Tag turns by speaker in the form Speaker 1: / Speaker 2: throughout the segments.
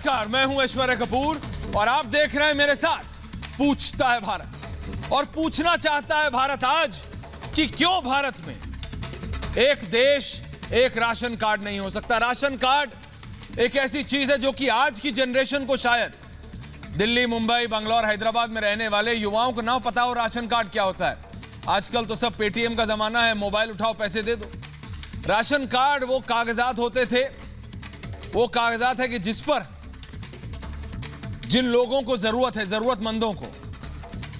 Speaker 1: नमस्कार, मैं हूं ऐश्वर्या कपूर और आप देख रहे हैं मेरे साथ पूछता है भारत। और पूछना चाहता है भारत आज कि क्यों भारत में एक देश एक राशन कार्ड नहीं हो सकता। राशन कार्ड एक ऐसी चीज है जो कि आज की जनरेशन को शायद दिल्ली, मुंबई, बंगलौर, हैदराबाद में रहने वाले युवाओं को ना पता हो राशन कार्ड क्या होता है। आजकल तो सब पेटीएम का जमाना है, मोबाइल उठाओ पैसे दे दो। राशन कार्ड वो कागजात होते थे, वो कागजात है कि जिस पर जिन लोगों को जरूरत है, जरूरतमंदों को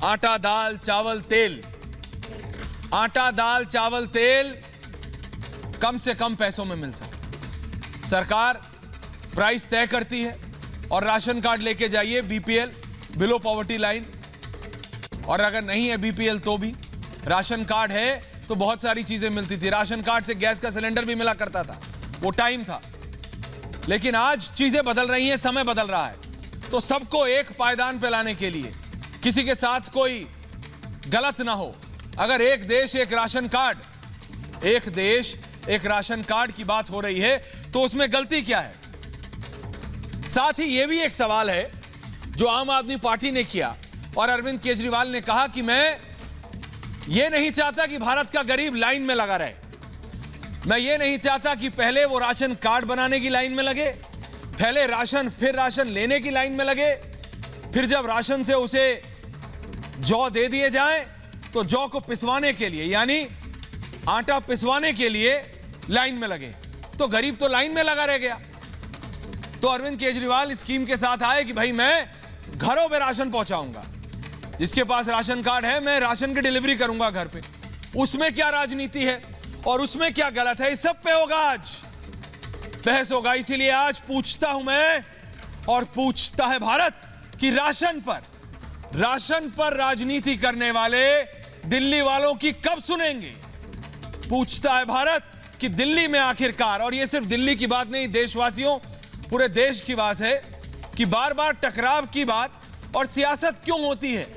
Speaker 1: आटा, दाल, चावल, तेल, आटा, दाल, चावल, तेल कम से कम पैसों में मिल सके। सरकार प्राइस तय करती है और राशन कार्ड लेके जाइए, बीपीएल, बिलो पॉवर्टी लाइन, और अगर नहीं है बीपीएल तो भी राशन कार्ड है तो बहुत सारी चीजें मिलती थी। राशन कार्ड से गैस का सिलेंडर भी मिला करता था, वो टाइम था। लेकिन आज चीजें बदल रही हैं, समय बदल रहा है, तो सबको एक पायदान पे लाने के लिए किसी के साथ कोई गलत ना हो। अगर एक देश एक राशन कार्ड, एक देश एक राशन कार्ड की बात हो रही है तो उसमें गलती क्या है? साथ ही यह भी एक सवाल है जो आम आदमी पार्टी ने किया और अरविंद केजरीवाल ने कहा कि मैं ये नहीं चाहता कि भारत का गरीब लाइन में लगा रहे। मैं ये नहीं चाहता कि पहले वो राशन कार्ड बनाने की लाइन में लगे, पहले राशन फिर राशन लेने की लाइन में लगे, फिर जब राशन से उसे जौ दे दिए जाए तो जौ को पिसवाने के लिए, यानी आटा पिसवाने के लिए लाइन में लगे, तो गरीब तो लाइन में लगा रह गया। तो अरविंद केजरीवाल स्कीम के साथ आए कि भाई मैं घरों में राशन पहुंचाऊंगा, जिसके पास राशन कार्ड है मैं राशन की डिलीवरी करूंगा घर पे। उसमें क्या राजनीति है और उसमें क्या गलत है, इस सब पे होगा आज बहस होगा। इसीलिए आज पूछता हूं मैं और पूछता है भारत कि राशन पर राजनीति करने वाले दिल्ली वालों की कब सुनेंगे। पूछता है भारत कि दिल्ली में आखिरकार, और ये सिर्फ दिल्ली की बात नहीं, देशवासियों, पूरे देश की बात है कि बार बार टकराव की बात और सियासत क्यों होती है,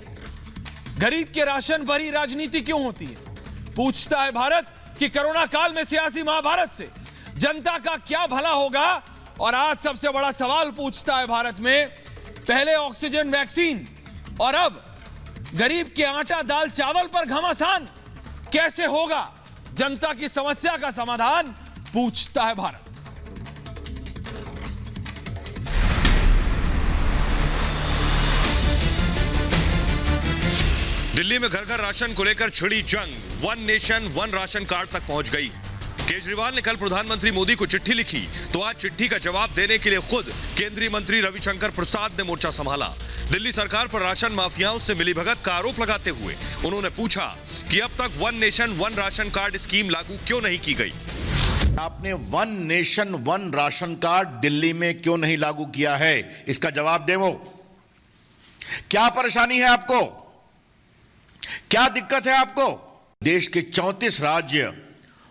Speaker 1: गरीब के राशन पर ही राजनीति क्यों होती है। पूछता है भारत कि कोरोना काल में सियासी महाभारत से जनता का क्या भला होगा। और आज सबसे बड़ा सवाल पूछता है भारत में, पहले ऑक्सीजन, वैक्सीन और अब गरीब के आटा, दाल, चावल पर घमासान कैसे होगा। जनता की समस्या का समाधान पूछता है भारत।
Speaker 2: दिल्ली में घर घर राशन को लेकर छिड़ी जंग, one nation one ration card तक पहुंच गई। केजरीवाल ने कल प्रधानमंत्री मोदी को चिट्ठी लिखी तो आज चिट्ठी का जवाब देने के लिए खुद केंद्रीय मंत्री रविशंकर प्रसाद ने मोर्चा संभाला। दिल्ली सरकार पर राशन माफियाओं से मिलीभगत का आरोप लगाते हुए उन्होंने पूछा कि अब तक one nation one ration card scheme लागू क्यों नहीं की गई।
Speaker 3: आपने one nation one ration card Delhi में क्यों नहीं लागू किया है, इसका जवाब देवो। क्या परेशानी है आपको, क्या दिक्कत है आपको? देश के 34 राज्य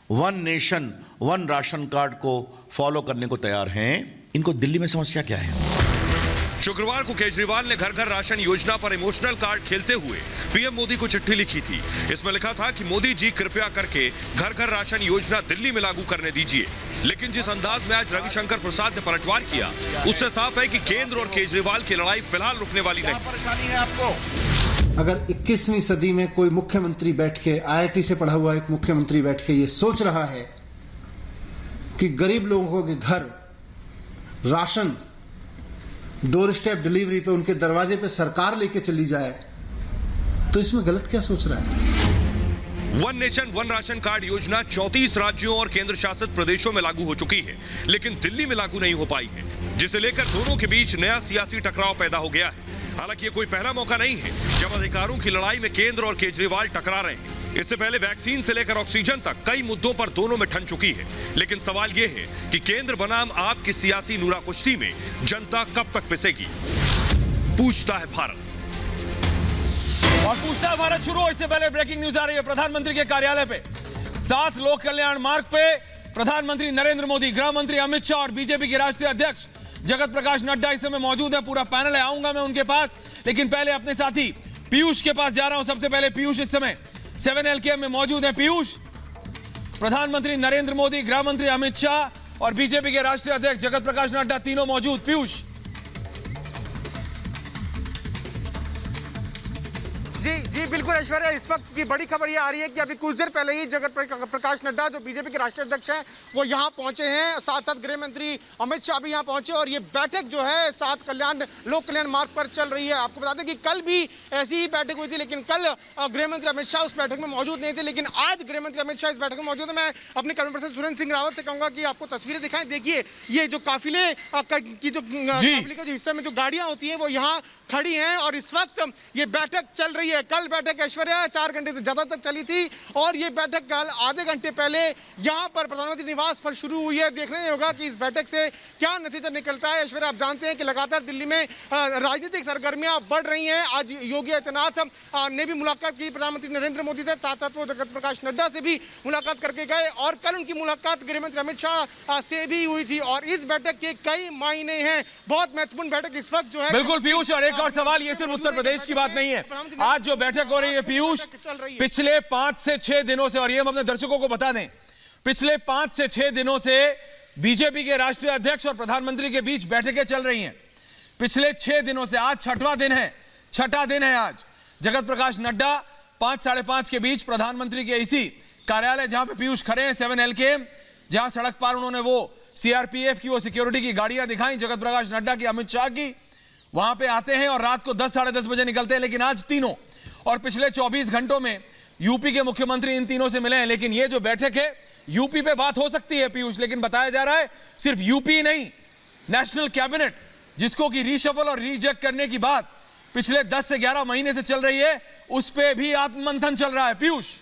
Speaker 3: one nation one ration card को फॉलो करने को तैयार हैं। इनको दिल्ली में समस्या क्या है?
Speaker 2: शुक्रवार को केजरीवाल ने घर घर राशन योजना पर इमोशनल कार्ड खेलते हुए पीएम मोदी को चिट्ठी लिखी थी। इसमें लिखा था कि मोदी जी कृपया करके घर घर राशन योजना दिल्ली में लागू करने दीजिए। लेकिन जिस अंदाज में आज रविशंकर प्रसाद ने पलटवार किया, उससे साफ है कि केंद्र और केजरीवाल की लड़ाई फिलहाल रुकने वाली नहीं।
Speaker 3: क्या परेशानी है आपको?
Speaker 4: अगर 21वीं सदी में कोई मुख्यमंत्री बैठ के, आईआईटी से पढ़ा हुआ एक मुख्यमंत्री बैठ के ये सोच रहा है कि गरीब लोगों के घर राशन डोर स्टेप डिलीवरी पे, उनके दरवाजे पे सरकार लेके चली जाए, तो इसमें गलत क्या सोच रहा है?
Speaker 2: One nation one ration card योजना 34 राज्यों और केंद्र शासित प्रदेशों में लागू हो चुकी है, लेकिन दिल्ली में लागू नहीं हो पाई है, जिसे लेकर दोनों के बीच नया सियासी टकराव पैदा हो गया है। हालांकि ये कोई पहला मौका नहीं है जब अधिकारों की लड़ाई में केंद्र और केजरीवाल टकरा रहे हैं। इससे पहले वैक्सीन से लेकर ऑक्सीजन तक कई मुद्दों पर दोनों में ठन चुकी है। लेकिन सवाल यह है कि केंद्र बनाम आपकी सियासी नूरा कुश्ती में जनता कब तक पिसेगी। पूछता है भारत।
Speaker 1: और पूछता है भारत शुरू हो इससे पहले ब्रेकिंग न्यूज आ रही है प्रधानमंत्री के कार्यालय पे। 7 लोक कल्याण मार्ग पे प्रधानमंत्री नरेंद्र मोदी, गृह मंत्री अमित शाह और बीजेपी के राष्ट्रीय अध्यक्ष जगत प्रकाश नड्डा इस समय मौजूद है। पूरा पैनल है, आऊंगा मैं उनके पास, लेकिन पहले अपने साथी पीयूष के पास जा रहा हूं। सबसे पहले पीयूष इस समय 7LKM में मौजूद है। पीयूष, प्रधानमंत्री नरेंद्र मोदी, गृह मंत्री अमित शाह और बीजेपी के राष्ट्रीय अध्यक्ष जगत प्रकाश नड्डा तीनों मौजूद। पीयूष,
Speaker 5: जी बिल्कुल ऐश्वर्या, इस वक्त की बड़ी खबर ये आ रही है कि अभी कुछ देर पहले ही जगत प्रकाश नड्डा जो बीजेपी के राष्ट्रीय अध्यक्ष हैं वो यहाँ पहुंचे हैं, साथ साथ गृह मंत्री अमित शाह भी यहाँ पहुंचे और ये बैठक जो है सात कल्याण लोक कल्याण मार्ग पर चल रही है। आपको बता दें कि कल भी ऐसी ही बैठक हुई थी, लेकिन कल गृह मंत्री अमित शाह उस बैठक में मौजूद नहीं थे, लेकिन आज गृह मंत्री अमित शाह इस बैठक में मौजूद है। मैं अपने कैबिनेट पर्सन सुरेंद्र सिंह रावत से कहूंगा कि आपको तस्वीरें दिखाएं। देखिए ये जो काफिले की जो काफिले के जो हिस्से में जो गाड़ियां होती है वो यहाँ खड़ी हैं और इस वक्त ये बैठक चल रही है। कल बैठक ऐश्वर्या 4 घंटे से ज्यादा तक चली थी और ये बैठक कल आधे घंटे पहले यहाँ पर प्रधानमंत्री निवास पर शुरू हुई है। देखना ही होगा कि इस बैठक से क्या नतीजा निकलता है। ऐश्वर्या, आप जानते हैं कि लगातार दिल्ली में राजनीतिक सरगर्मियां बढ़ रही हैं। आज योगी आदित्यनाथ ने भी मुलाकात की प्रधानमंत्री नरेंद्र मोदी से, साथ साथ वो जगत प्रकाश नड्डा से भी मुलाकात करके गए और कल उनकी मुलाकात गृह मंत्री अमित शाह से भी हुई थी और इस बैठक के कई मायने हैं। बहुत महत्वपूर्ण बैठक इस वक्त जो है।
Speaker 1: बिल्कुल पीयूष, और एक और सवाल, ये सिर्फ उत्तर प्रदेश की बात नहीं है। आज जो बैठक हो रही है पीयूष, पिछले 5 से 6 दिनों से, और ये हम अपने दर्शकों को बता दें, पिछले 5 से 6 दिनों से बीजेपी के राष्ट्रीय अध्यक्ष और प्रधानमंत्री के बीच बैठकें चल रही हैं। पिछले 6 दिनों से, आज छठा दिन है आज। जगत प्रकाश नड्डा 5 साढ़े 5 के बीच प्रधानमंत्री के इसी कार्यालय जहां पे पीयूष खड़े हैं 7LKM, जहां सड़क पार उन्होंने वो सीआरपीएफ की वो सिक्योरिटी की गाड़ियां दिखाई, जगत प्रकाश नड्डा की, अमित शाह की, वहां पे आते हैं और रात को 10 साढ़े 10 बजे निकलते हैं। लेकिन आज तीनों, और पिछले 24 घंटों में यूपी के मुख्यमंत्री इन तीनों से मिले हैं। लेकिन ये जो बैठक है, यूपी पे बात हो सकती है पीयूष, लेकिन बताया जा रहा है सिर्फ यूपी नहीं, नेशनल कैबिनेट जिसको कि रीशफल और रीजेक्ट करने की बात पिछले 10 से 11 महीने से चल रही है, उस पे भी आत्ममंथन चल रहा है पीयूष।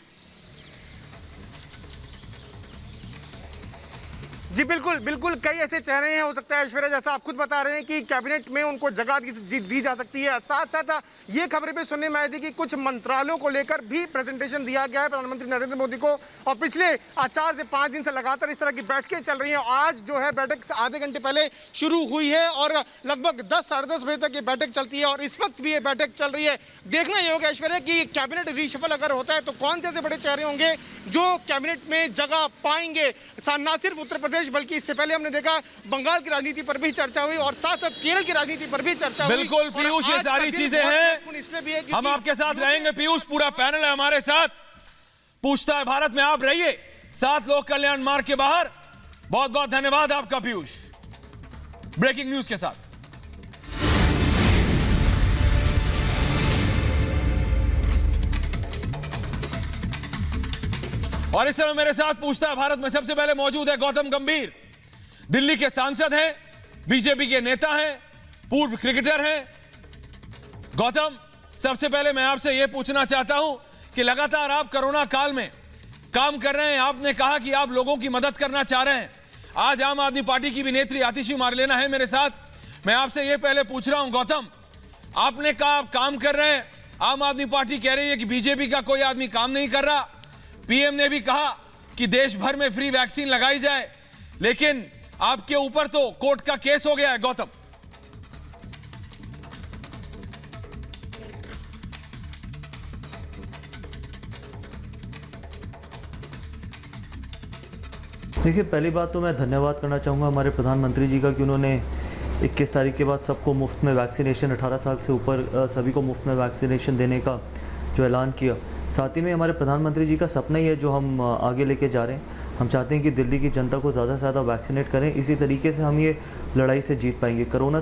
Speaker 5: जी बिल्कुल बिल्कुल, कई ऐसे चेहरे हैं। हो सकता है ऐश्वर्या, जैसा आप खुद बता रहे हैं कि कैबिनेट में उनको जगह दी जा सकती है। साथ साथ ये खबरें भी सुनने में आई थी कि कुछ मंत्रालयों को लेकर भी प्रेजेंटेशन दिया गया है प्रधानमंत्री नरेंद्र मोदी को और पिछले 4 से 5 दिन से लगातार इस तरह की बैठकें चल रही हैं। आज जो है बैठक आधे घंटे पहले शुरू हुई है और लगभग 10 साढ़े 10 बजे तक ये बैठक चलती है और इस वक्त भी ये बैठक चल रही है। देखना ये होगा ऐश्वर्या कि कैबिनेट रीशफल अगर होता है तो कौन से ऐसे बड़े चेहरे होंगे जो कैबिनेट में जगह पाएंगे। ना सिर्फ उत्तर प्रदेश बल्कि इससे पहले हमने देखा बंगाल की राजनीति पर भी चर्चा हुई और साथ साथ केरल की राजनीति पर भी चर्चा हुई।
Speaker 1: बिल्कुल पीयूष, ये सारी चीजें हैं, हम आपके साथ रहेंगे पीयूष। पूरा पैनल है हमारे साथ, पूछता है भारत में आप रहिए 7 लोक कल्याण मार्ग के बाहर। बहुत बहुत धन्यवाद आपका पीयूष। ब्रेकिंग न्यूज के साथ और इस समय मेरे साथ पूछता है भारत में सबसे पहले मौजूद है गौतम गंभीर, दिल्ली के सांसद हैं, बीजेपी के नेता हैं, पूर्व क्रिकेटर हैं। गौतम, सबसे पहले मैं आपसे यह पूछना चाहता हूं कि लगातार आप कोरोना काल में काम कर रहे हैं, आपने कहा कि आप लोगों की मदद करना चाह रहे हैं। आज आम आदमी पार्टी की भी नेत्री आतिशी मारलेना है मेरे साथ। मैं आपसे यह पहले पूछ रहा हूं गौतम, आपने कहा आप काम कर रहे हैं, आम आदमी पार्टी कह रही है कि बीजेपी का कोई आदमी काम नहीं कर रहा, पीएम ने भी कहा कि देश भर में फ्री वैक्सीन लगाई जाए, लेकिन आपके ऊपर तो कोर्ट का केस हो गया है गौतम।
Speaker 6: देखिए, पहली बात तो मैं धन्यवाद करना चाहूँगा हमारे प्रधानमंत्री जी का कि उन्होंने 21 तारीख के बाद सबको मुफ्त में वैक्सीनेशन, 18 साल से ऊपर सभी को मुफ्त में वैक्सीनेशन देने का जो ऐलान किया। साथ ही में हमारे प्रधानमंत्री जी का सपना ही है जो हम आगे लेके जा रहे हैं। हम चाहते हैं कि दिल्ली की जनता को ज़्यादा से ज़्यादा वैक्सीनेट करें, इसी तरीके से हम ये लड़ाई से जीत पाएंगे। कोरोना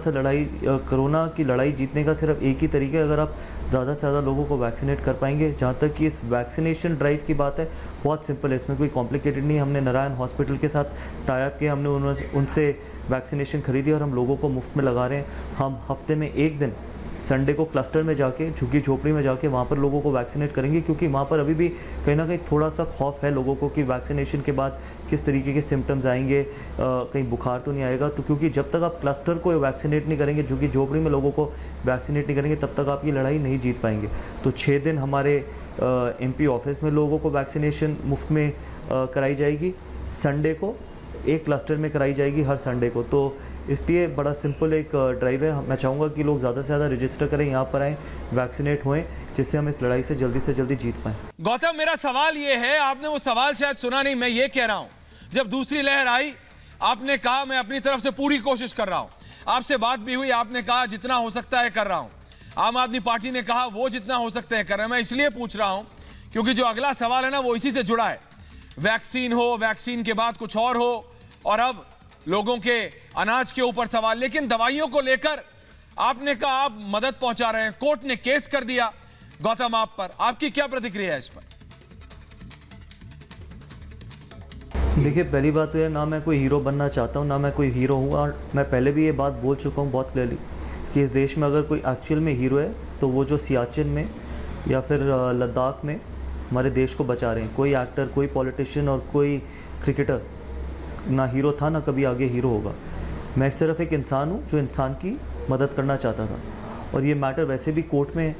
Speaker 6: की लड़ाई जीतने का सिर्फ एक ही तरीका है, अगर आप ज़्यादा से ज़्यादा लोगों को वैक्सीनेट कर पाएंगे। जहाँ तक कि इस वैक्सीनेशन ड्राइव की बात है, बहुत सिंपल है, इसमें कोई कॉम्प्लिकेटेड नहीं। हमने नारायण हॉस्पिटल के साथ टाई अप किया, हमने उनसे वैक्सीनेशन खरीदी और हम लोगों को मुफ्त में लगा रहे हैं। हम हफ्ते में एक दिन संडे को क्लस्टर में जाके, झुग्गी झोपड़ी में जाके वहाँ पर लोगों को वैक्सीनेट करेंगे, क्योंकि वहाँ पर अभी भी कहीं ना कहीं थोड़ा सा खौफ है लोगों को कि वैक्सीनेशन के बाद किस तरीके के सिम्टम्स आएंगे, कहीं बुखार तो नहीं आएगा। तो क्योंकि जब तक आप क्लस्टर को वैक्सीनेट नहीं करेंगे, झुग्गी झोपड़ी में लोगों को वैक्सीनेट नहीं करेंगे, तब तक आप ये लड़ाई नहीं जीत पाएंगे। तो 6 दिन हमारे MP ऑफिस में लोगों को वैक्सीनेशन मुफ्त में कराई जाएगी, संडे को एक क्लस्टर में कराई जाएगी हर संडे को। तो इसलिए बड़ा सिंपल एक ड्राइव है। मैं चाहूँगा कि लोग ज़्यादा से ज़्यादा रजिस्टर करें, यहाँ पर आएँ, वैक्सीनेट होएं, जिससे हम इस लड़ाई से जल्दी जीत पाएँ।
Speaker 1: गौतम, मेरा सवाल ये है, आपने वो सवाल शायद सुना नहीं, मैं ये कह रहा हूँ, जब दूसरी लहर आई आपने कहा मैं अपनी तरफ से पूरी कोशिश कर रहा हूँ, आपसे बात भी हुई, आपने कहा जितना हो सकता है कर रहा हूँ। आम आदमी पार्टी ने कहा वो जितना हो सकते हैं कर रहे हैं। मैं इसलिए पूछ रहा हूं क्योंकि जो अगला सवाल है ना वो इसी से जुड़ा है। वैक्सीन हो, वैक्सीन के बाद कुछ और हो, और अब लोगों के अनाज के ऊपर सवाल। लेकिन दवाइयों को लेकर आपने कहा आप मदद पहुंचा रहे हैं, कोर्ट ने केस कर दिया गौतम आप पर, आपकी क्या प्रतिक्रिया है इस पर?
Speaker 6: देखिए, पहली बात तो यह, ना मैं कोई हीरो बनना चाहता हूँ, ना मैं कोई हीरो हूँ। और मैं पहले भी ये बात बोल चुका हूँ बहुत क्लियरली कि इस देश में अगर कोई एक्चुअल में हीरो है तो वो जो सियाचिन में या फिर लद्दाख में हमारे देश को बचा रहे हैं। कोई एक्टर, कोई पॉलिटिशियन और कोई क्रिकेटर ना हीरो था, ना कभी आगे हीरो होगा। मैं सिर्फ एक इंसान हूँ जो इंसान की मदद करना चाहता था। और ये मैटर वैसे भी कोर्ट में है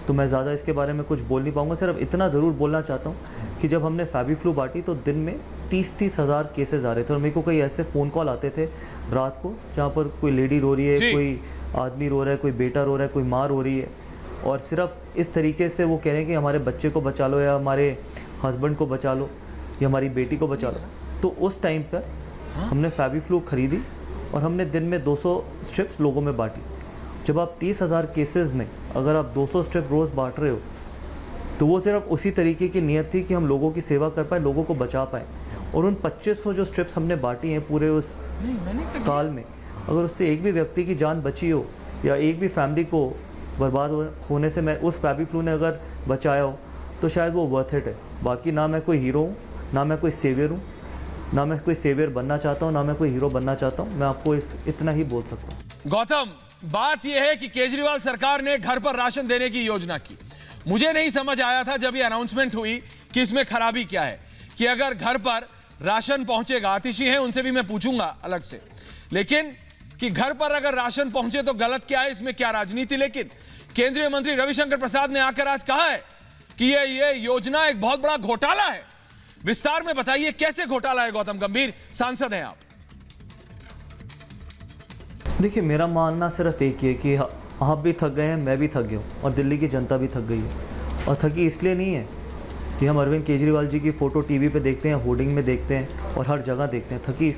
Speaker 6: तो मैं ज़्यादा इसके बारे में कुछ बोल नहीं पाऊँगा। सिर्फ इतना ज़रूर बोलना चाहता हूँ कि जब हमने फैबी फ्लू बांटी तो दिन में 30-30 हज़ार केसेस आ रहे थे और मेरे को कई ऐसे फ़ोन कॉल आते थे रात को जहाँ पर कोई लेडी रो रही है, कोई आदमी रो रहा है, कोई बेटा रो रहा है, कोई माँ रो रही है, और सिर्फ इस तरीके से वो कह रहे हैं कि हमारे बच्चे को बचा लो या हमारे हस्बैंड को बचा लो या हमारी बेटी को बचा लो। तो उस टाइम पर हमने फैबी फ्लू खरीदी और हमने दिन में 200 स्ट्रिप्स लोगों में बांटी। जब आप 30,000 केसेस में अगर आप 200 स्ट्रिप रोज़ बांट रहे हो तो वो सिर्फ उसी तरीके की नीयत थी कि हम लोगों की सेवा कर पाए, लोगों को बचा पाए। और उन 2500 जो स्ट्रिप्स हमने बांटी हैं पूरे उस काल में, अगर उससे एक भी व्यक्ति की जान बची हो या एक भी फैमिली को बर्बाद होने से मैं उस फैबी फ्लू ने अगर बचाया हो तो शायद वो वर्थ इट है। बाकी ना मैं कोई हीरो हूँ, ना मैं कोई सेवियर हूँ, ना मैं कोई सेवियर बनना चाहता हूँ, ना मैं कोई हीरो बनना चाहता हूँ। मैं आपको इतना ही बोल सकता हूँ।
Speaker 1: गौतम, बात यह है कि केजरीवाल सरकार ने घर पर राशन देने की योजना की। मुझे नहीं समझ आया था जब ये अनाउंसमेंट हुई कि इसमें खराबी क्या है, कि अगर घर पर राशन पहुंचेगा, आतिशी हैं उनसे भी मैं पूछूंगा अलग से, लेकिन कि घर पर अगर राशन पहुंचे तो गलत क्या है, इसमें क्या राजनीति? लेकिन केंद्रीय मंत्री रविशंकर प्रसाद ने आकर आज कहा है कि ये योजना एक बहुत बड़ा घोटाला है। विस्तार में बताइए कैसे घोटाला है? गौतम गंभीर, सांसद हैं आप।
Speaker 6: देखिए, मेरा मानना सिर्फ एक ही है कि आप भी थक गए हैं, मैं भी थक गया हूँ और दिल्ली की जनता भी थक गई है। और थकी इसलिए नहीं है कि हम अरविंद केजरीवाल जी की फ़ोटो टीवी पे देखते हैं, होर्डिंग में देखते हैं और हर जगह देखते हैं। थकी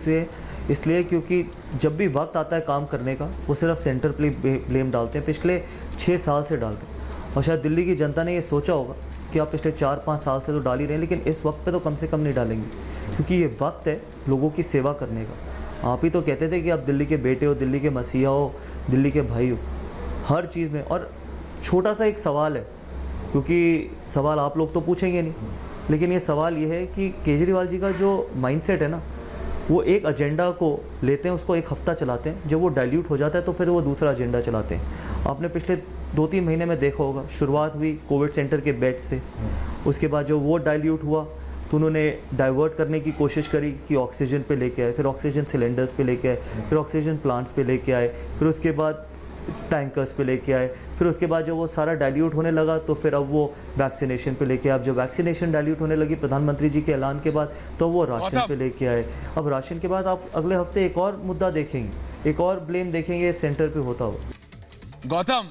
Speaker 6: इसलिए क्योंकि जब भी वक्त आता है काम करने का वो सिर्फ सेंटर पे ब्लेम डालते हैं। पिछले 6 साल से डालते हैं और शायद दिल्ली की जनता ने ये सोचा होगा कि आप पिछले 4-5 साल से तो डाल ही रहे हैं, लेकिन इस वक्त पे तो कम से कम नहीं डालेंगे क्योंकि ये वक्त है लोगों की सेवा करने का। आप ही तो कहते थे कि आप दिल्ली के बेटे हो, दिल्ली के मसीहा हो, दिल्ली के भाई हो, हर चीज़ में। और छोटा सा एक सवाल है, क्योंकि सवाल आप लोग तो पूछेंगे नहीं, लेकिन ये सवाल ये है कि केजरीवाल जी का जो माइंडसेट है ना, वो एक एजेंडा को लेते हैं, उसको एक हफ्ता चलाते हैं, जब वो डाइल्यूट हो जाता है तो फिर वो दूसरा एजेंडा चलाते हैं। आपने पिछले 2-3 महीने में देखा होगा, शुरुआत हुई कोविड सेंटर के बेड से, उसके बाद जो वो डाइल्यूट हुआ तो उन्होंने डाइवर्ट करने की कोशिश करी कि ऑक्सीजन पे लेके आए, फिर ऑक्सीजन सिलेंडर्स पे लेके आए, फिर ऑक्सीजन प्लांट्स पे लेके आए, फिर उसके बाद टैंकर्स पे लेके आए, फिर उसके बाद जब वो सारा डाइल्यूट होने लगा तो फिर अब वो वैक्सीनेशन पे लेके आए। अब जब वैक्सीनेशन डाइल्यूट होने लगी प्रधानमंत्री जी के ऐलान के बाद तो वो राशन पे लेके आए। अब राशन के बाद आप अगले हफ्ते एक और मुद्दा देखेंगे, एक और ब्लेम देखेंगे सेंटर पे होता हो।
Speaker 1: गौतम,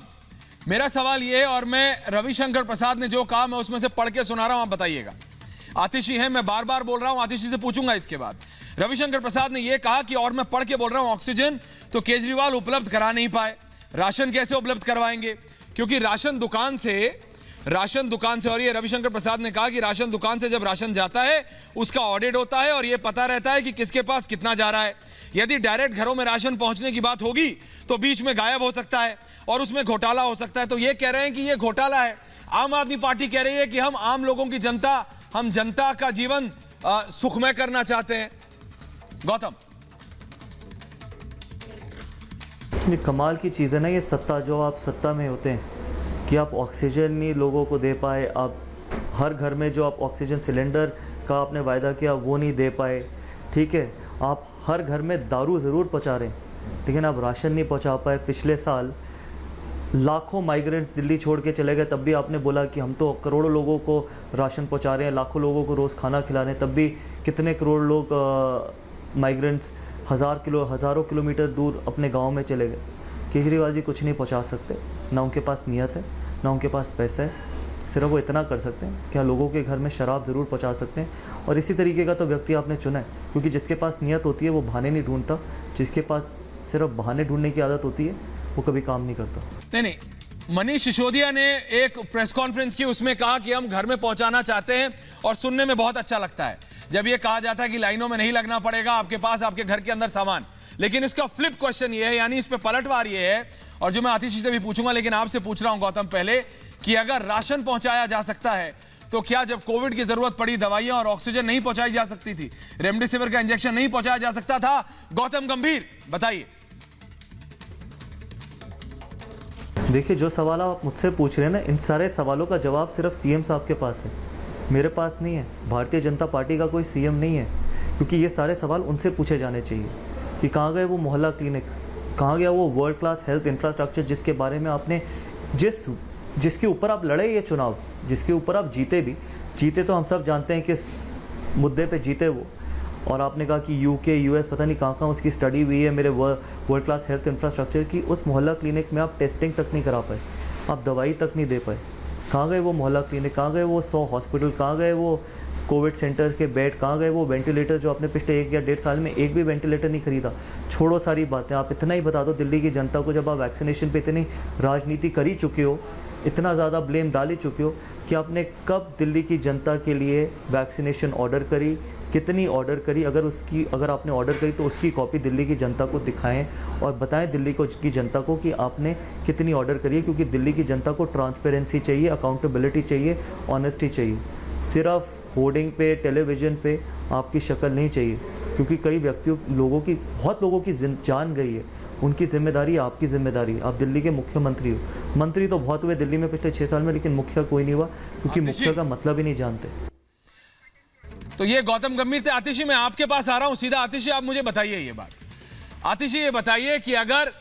Speaker 1: मेरा सवाल ये है और मैं रविशंकर प्रसाद ने जो कहा मैं उसमें से पढ़ के सुना रहा हूं, आप बताइएगा। आतिशी हैं, मैं बार बार बोल रहा हूं, आतिशी से पूछूंगा इसके बाद। रविशंकर प्रसाद ने यह कहा कि, और मैं पढ़ के बोल रहा हूं, ऑक्सीजन तो केजरीवाल उपलब्ध करा नहीं पाए, राशन कैसे उपलब्ध करवाएंगे? क्योंकि राशन दुकान से, और ये रविशंकर प्रसाद ने कहा कि राशन दुकान से जब राशन जाता है उसका ऑडिट होता है और ये पता रहता है कि किसके पास कितना जा रहा है। यदि डायरेक्ट घरों में राशन पहुंचने की बात होगी तो बीच में गायब हो सकता है और उसमें घोटाला हो सकता है। तो ये कह रहे हैं कि ये घोटाला है। आम आदमी पार्टी कह रही है कि हम आम लोगों की हम जनता का जीवन सुखमय करना चाहते हैं। गौतम,
Speaker 6: ये कमाल की चीज़ है ना, ये सत्ता, जो आप सत्ता में होते हैं कि आप ऑक्सीजन नहीं लोगों को दे पाए, आप हर घर में जो आप ऑक्सीजन सिलेंडर का आपने वायदा किया वो नहीं दे पाए, ठीक है। आप हर घर में दारू ज़रूर पहुंचा रहे हैं लेकिन आप राशन नहीं पहुंचा पाए। पिछले साल लाखों माइग्रेंट्स दिल्ली छोड़ के चले गए, तब भी आपने बोला कि हम तो करोड़ों लोगों को राशन पहुंचा रहे हैं, लाखों लोगों को रोज़ खाना खिला रहे हैं, तब भी कितने करोड़ लोग माइग्रेंट्स हज़ारों किलोमीटर दूर अपने गांव में चले गए। केजरीवाल जी कुछ नहीं पहुंचा सकते, ना उनके पास नियत है, ना उनके पास पैसा है। सिर्फ वो इतना कर सकते हैं कि लोगों के घर में शराब ज़रूर पहुंचा सकते हैं। और इसी तरीके का तो व्यक्ति आपने चुना है, क्योंकि जिसके पास नियत होती है वो बहाने नहीं ढूंढता, जिसके पास सिर्फ बहाने ढूंढने की आदत होती है वो कभी काम नहीं करता।
Speaker 1: नहीं, मनीष सिसोदिया ने एक प्रेस कॉन्फ्रेंस की, उसमें कहा कि हम घर में पहुंचाना चाहते हैं और सुनने में बहुत अच्छा लगता है जब ये कहा जाता है कि लाइनों में नहीं लगना पड़ेगा, आपके पास आपके घर के अंदर सामान। लेकिन इसका फ्लिप क्वेश्चन ये है, यानी इस पे पलटवार ये है, और जो मैं आतिशी से भी पूछूंगा, लेकिन आपसे पूछ रहा हूं गौतम पहले, कि अगर राशन पहुंचाया जा सकता है तो क्या जब कोविड की जरूरत पड़ी दवाइयां और ऑक्सीजन नहीं पहुंचाई जा सकती थी, रेमडेसिविर का इंजेक्शन नहीं पहुंचाया जा सकता था? गौतम गंभीर, बताइए।
Speaker 6: देखिए, जो सवाल आप मुझसे पूछ रहे हैं ना, इन सारे सवालों का जवाब सिर्फ सीएम साहब के पास है, मेरे पास नहीं है। भारतीय जनता पार्टी का कोई सीएम नहीं है, क्योंकि ये सारे सवाल उनसे पूछे जाने चाहिए कि कहाँ गए वो मोहल्ला क्लिनिक, कहाँ गया वो वर्ल्ड क्लास हेल्थ इंफ्रास्ट्रक्चर जिसके बारे में आपने जिसके ऊपर आप लड़े ये चुनाव, जिसके ऊपर आप जीते तो हम सब जानते हैं किस मुद्दे पे जीते वो। और आपने कहा कि यूके यूएस पता नहीं कहाँ उसकी स्टडी हुई है मेरे वर्ल्ड क्लास हेल्थ इंफ्रास्ट्रक्चर की। उस मोहल्ला क्लिनिक में आप टेस्टिंग तक नहीं करा पाए, आप दवाई तक नहीं दे पाए। कहाँ गए वो मोहल्ला क्लिनिक, कहाँ गए वो 100 हॉस्पिटल, कहाँ गए वो कोविड सेंटर के बेड, कहाँ गए वो वेंटिलेटर जो आपने पिछले 1 या 1.5 साल में एक भी वेंटिलेटर नहीं खरीदा। छोड़ो सारी बातें, आप इतना ही बता दो दिल्ली की जनता को, जब आप वैक्सीनेशन पे इतनी राजनीति कर ही चुके हो, इतना ज़्यादा ब्लेम डाल ही चुके हो, कि आपने कब दिल्ली की जनता के लिए वैक्सीनेशन ऑर्डर करी, कितनी ऑर्डर करी, अगर आपने ऑर्डर करी तो उसकी कॉपी दिल्ली की जनता को दिखाएं और बताएं दिल्ली की जनता को कि आपने कितनी ऑर्डर करी है। क्योंकि दिल्ली की जनता को ट्रांसपेरेंसी चाहिए, अकाउंटेबिलिटी चाहिए, ऑनेस्टी चाहिए। सिर्फ होर्डिंग पे, टेलीविज़न पे आपकी शक्ल नहीं चाहिए, क्योंकि कई बहुत लोगों की जान गई है। उनकी जिम्मेदारी आपकी जिम्मेदारी। आप दिल्ली के मुख्यमंत्री हो। मंत्री तो बहुत हुए दिल्ली में पिछले 6 साल में, लेकिन मुख्य कोई नहीं हुआ, क्योंकि मुख्य का मतलब ही नहीं जानते।
Speaker 1: तो ये गौतम गंभीर थे। आतिशी, मैं आपके पास आ रहा हूं सीधा। आतिशी, आप मुझे बताइए ये बात। आतिशी, ये बताइए कि अगर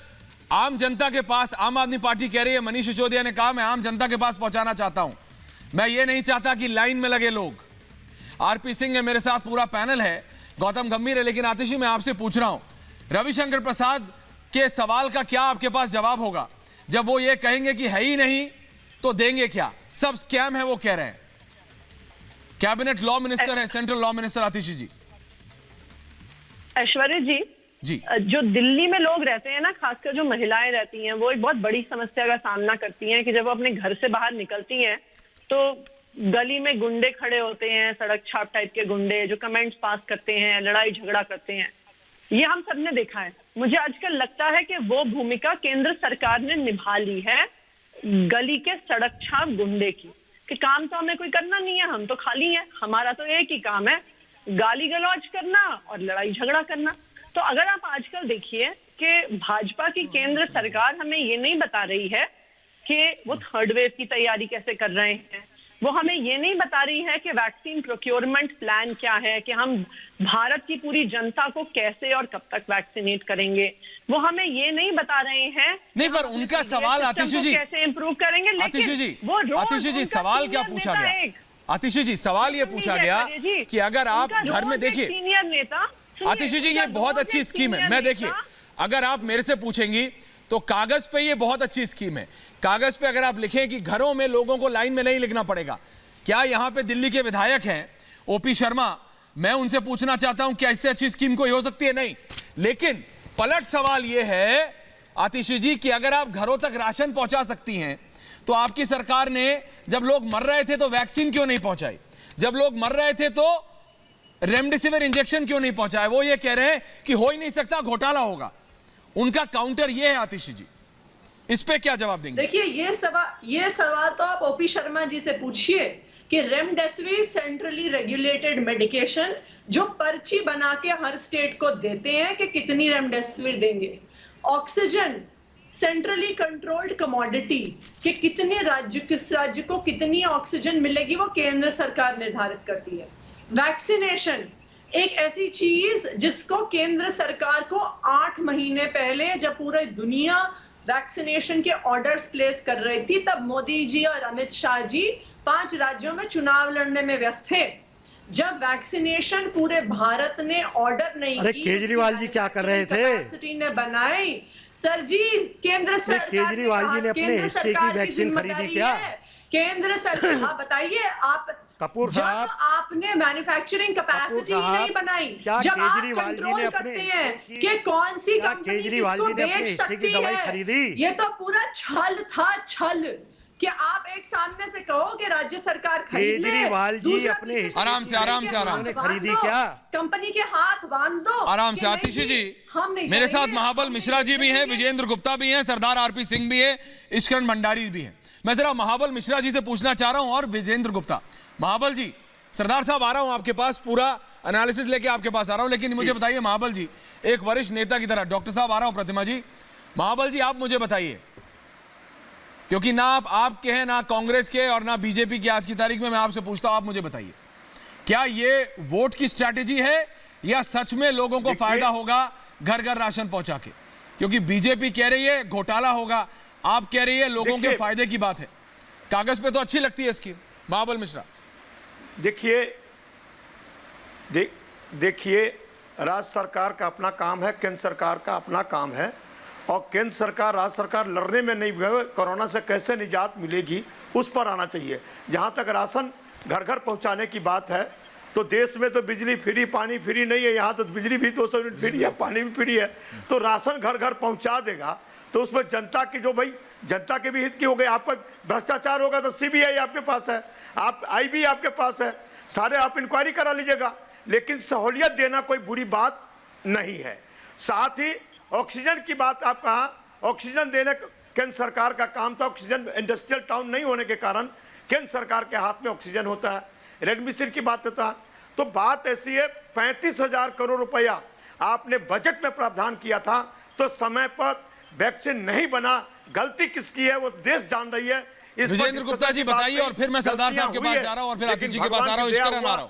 Speaker 1: आम जनता के पास, आम आदमी पार्टी कह रही है, मनीष सिसोदिया ने कहा मैं आम जनता के पास पहुंचाना चाहता हूं, मैं ये नहीं चाहता कि लाइन में लगे लोग। आरपी सिंह है मेरे साथ, पूरा पैनल है, गौतम गंभीर है। लेकिन आतिशी, मैं आपसे पूछ रहा हूं, रविशंकर प्रसाद के सवाल का क्या आपके पास जवाब होगा जब वो ये कहेंगे कि है ही नहीं तो देंगे क्या, सब स्कैम है वो कह रहे हैं। कैबिनेट लॉ मिनिस्टर है, सेंट्रल लॉ मिनिस्टर आतिशी जी।
Speaker 7: ऐश्वर्या जी, जो दिल्ली में लोग रहते हैं ना, खासकर जो महिलाएं रहती हैं, वो एक बहुत बड़ी समस्या का सामना करती हैं कि जब वो अपने घर से बाहर निकलती हैं तो गली में गुंडे खड़े होते हैं, सड़क छाप टाइप के गुंडे जो कमेंट्स पास करते हैं, लड़ाई झगड़ा करते हैं। ये हम सबने देखा है। मुझे आजकल लगता है कि वो भूमिका केंद्र सरकार ने निभा ली है गली के सड़क छाप गुंडे की, कि काम तो हमें कोई करना नहीं है, हम तो खाली हैं, हमारा तो एक ही काम है गाली गलौज करना और लड़ाई झगड़ा करना। तो अगर आप आजकल देखिए कि भाजपा की केंद्र सरकार हमें ये नहीं बता रही है कि वो थर्ड वेव की तैयारी कैसे कर रहे हैं, वो हमें ये नहीं बता रही है कि वैक्सीन प्रोक्योरमेंट प्लान क्या है, कि हम भारत की पूरी जनता को कैसे और कब तक वैक्सीनेट करेंगे, वो हमें ये नहीं बता रहे हैं।
Speaker 1: नहीं, पर उनका सवाल आतिशी जी
Speaker 7: कैसे इंप्रूव करेंगे,
Speaker 1: आतिशी जी सवाल क्या पूछा गया? आतिशी जी, सवाल ये पूछा गया कि अगर आप घर में देखिए,
Speaker 7: सीनियर नेता,
Speaker 1: आतिशी जी ये बहुत अच्छी स्कीम है। मैं देखिए, अगर आप मेरे से पूछेंगी तो कागज पे ये बहुत अच्छी स्कीम है। कागज पे अगर आप लिखें कि घरों में लोगों को लाइन में नहीं लिखना पड़ेगा, क्या यहां पे दिल्ली के विधायक हैं ओपी शर्मा, मैं उनसे पूछना चाहता हूं क्या इससे अच्छी स्कीम कोई हो सकती है? नहीं। लेकिन पलट सवाल ये है आतिशी जी कि अगर आप घरों तक राशन पहुंचा सकती हैं तो आपकी सरकार ने जब लोग मर रहे थे तो वैक्सीन क्यों नहीं पहुंचाई? जब लोग मर रहे थे तो रेमडेसिविर इंजेक्शन क्यों नहीं पहुंचाए? वो ये कह रहे हैं कि हो ही नहीं सकता, घोटाला होगा। उनका काउंटर ये है आतिशी जी, इस पे क्या जवाब देंगे?
Speaker 8: देखिए, ये सवाल तो आप ओपी शर्मा जी से पूछिए कि रेमडेसिविर सेंट्रली रेगुलेटेड मेडिकेशन जो पर्ची बना के हर स्टेट को देते हैं कि कितनी रेमडेसिविर देंगे। ऑक्सीजन सेंट्रली कंट्रोल्ड कमोडिटी कि किस राज्य को कितनी ऑक्सीजन मिलेगी वो केंद्र सरकार निर्धारित करती है। वैक्सीनेशन एक ऐसी चीज जिसको केंद्र सरकार को 8 महीने पहले, जब पूरी दुनिया वैक्सीनेशन के ऑर्डर्स प्लेस कर रही थी, तब मोदी जी और अमित शाह जी 5 राज्यों में चुनाव लड़ने में व्यस्त थे। जब वैक्सीनेशन पूरे भारत ने ऑर्डर नहीं की,
Speaker 9: अरे केजरीवाल जी क्या कर रहे थे?
Speaker 8: कैपेसिटी ने बनाई। सर जी, केंद्र सरकार,
Speaker 9: केजरीवाल जी ने अपने हिस्से की वैक्सीन खरीदी क्या?
Speaker 8: केंद्र सरकार, आप बताइए, आप
Speaker 9: कपूर
Speaker 8: जब
Speaker 9: साहब,
Speaker 8: आपने मैन्युफैक्चरिंग कैपेसिटी
Speaker 9: साहब,
Speaker 8: नहीं बनाई,
Speaker 9: क्या
Speaker 8: जब आप
Speaker 9: केजरीवाल जी ने
Speaker 8: कंट्रोल
Speaker 9: अपने
Speaker 8: करते
Speaker 9: हिस्से
Speaker 8: हैं
Speaker 9: की-
Speaker 8: कि कौन सी
Speaker 9: क्या
Speaker 8: कंपनी
Speaker 9: केजरीवाल
Speaker 8: किसको
Speaker 9: जी ने अपने
Speaker 8: बेच
Speaker 9: हिस्से की
Speaker 8: सकती
Speaker 9: दवाई
Speaker 8: है,
Speaker 9: खरीदी?
Speaker 8: ये तो पूरा छल था, छल कि आप एक सामने से कहो कि राज्य सरकार खरीद ले,
Speaker 9: केजरीवाल जी
Speaker 8: दूसरा
Speaker 9: अपने
Speaker 8: पीछे
Speaker 9: हिस्से
Speaker 8: से
Speaker 1: आराम से,
Speaker 8: कंपनी
Speaker 1: आराम
Speaker 8: के
Speaker 1: से, आराम
Speaker 8: हाथ
Speaker 1: से।
Speaker 8: बांध
Speaker 9: खरीदी
Speaker 8: दो,
Speaker 9: क्या?
Speaker 8: कंपनी के हाथ बांध दो
Speaker 1: आराम
Speaker 8: कि
Speaker 1: से।
Speaker 8: नहीं
Speaker 1: आतिशी जी,
Speaker 8: हम नहीं
Speaker 1: मेरे साथ
Speaker 8: करेंगे,
Speaker 1: महाबल
Speaker 8: हम
Speaker 1: मिश्रा
Speaker 8: नहीं
Speaker 1: जी भी हैं,
Speaker 8: करेंगे।
Speaker 1: विजेंद्र गुप्ता भी हैं, सरदार आरपी सिंह भी है, ईश्वरण भंडारी भी हैं। मैं जरा महाबल मिश्रा जी से पूछना चाह रहा हूं और विजेंद्र गुप्ता। महाबल जी, सरदार साहब आ रहा हूं आपके पास, पूरा एनालिसिस लेके आपके पास आ रहा हूं, लेकिन मुझे बताइए महाबल जी, एक वरिष्ठ नेता की तरह, डॉक्टर साहब आ रहा हूं, प्रतिमा जी, महाबल जी आप मुझे बताइए, क्योंकि ना आप आपके हैं, ना कांग्रेस के और ना बीजेपी की, आज की तारीख में मैं आपसे पूछता हूं, आप मुझे बताइए, क्या ये वोट की स्ट्रैटेजी है या सच में लोगों को फायदा होगा घर घर राशन पहुंचा के? क्योंकि बीजेपी कह रही है घोटाला होगा, आप कह रही है लोगों के फायदे की बात है। कागज पे तो अच्छी लगती है इसकी। महाबल मिश्रा,
Speaker 10: देखिए राज्य सरकार का अपना काम है, केंद्र सरकार का अपना काम है, और केंद्र सरकार राज्य सरकार लड़ने में नहीं गए, कोरोना से कैसे निजात मिलेगी उस पर आना चाहिए। जहां तक राशन घर घर पहुंचाने की बात है, तो देश में तो बिजली फ्री, पानी फ्री नहीं है, यहाँ तो बिजली भी 200 यूनिट फ्री है, पानी भी फ्री है, तो राशन घर घर पहुंचा देगा तो उसमें जनता की, जो भाई जनता के भी हित की हो गई। आपका भ्रष्टाचार होगा तो सीबीआई आपके पास है, आप आईबी आपके पास है, सारे आप इंक्वायरी करा लीजिएगा, लेकिन सहूलियत देना कोई बुरी बात नहीं है। साथ ही ऑक्सीजन की बात आप कहा, ऑक्सीजन देने केंद्र सरकार का काम था, ऑक्सीजन इंडस्ट्रियल टाउन नहीं होने के कारण केंद्र सरकार के हाथ में ऑक्सीजन होता है। रेडमिसिर की बात था, तो बात ऐसी है 35,000 करोड़ रुपया आपने बजट में प्रावधान किया था, तो समय पर वैक्सीन नहीं बना, गलती किसकी है वो देश जान रही है।
Speaker 1: विजेंद्र गुप्ता जी बताइए, और फिर मैं सरदार साहब के पास जा रहा हूं और फिर आतिश जी के पास आ रहा हूं, इश्करण आ रहा हूं।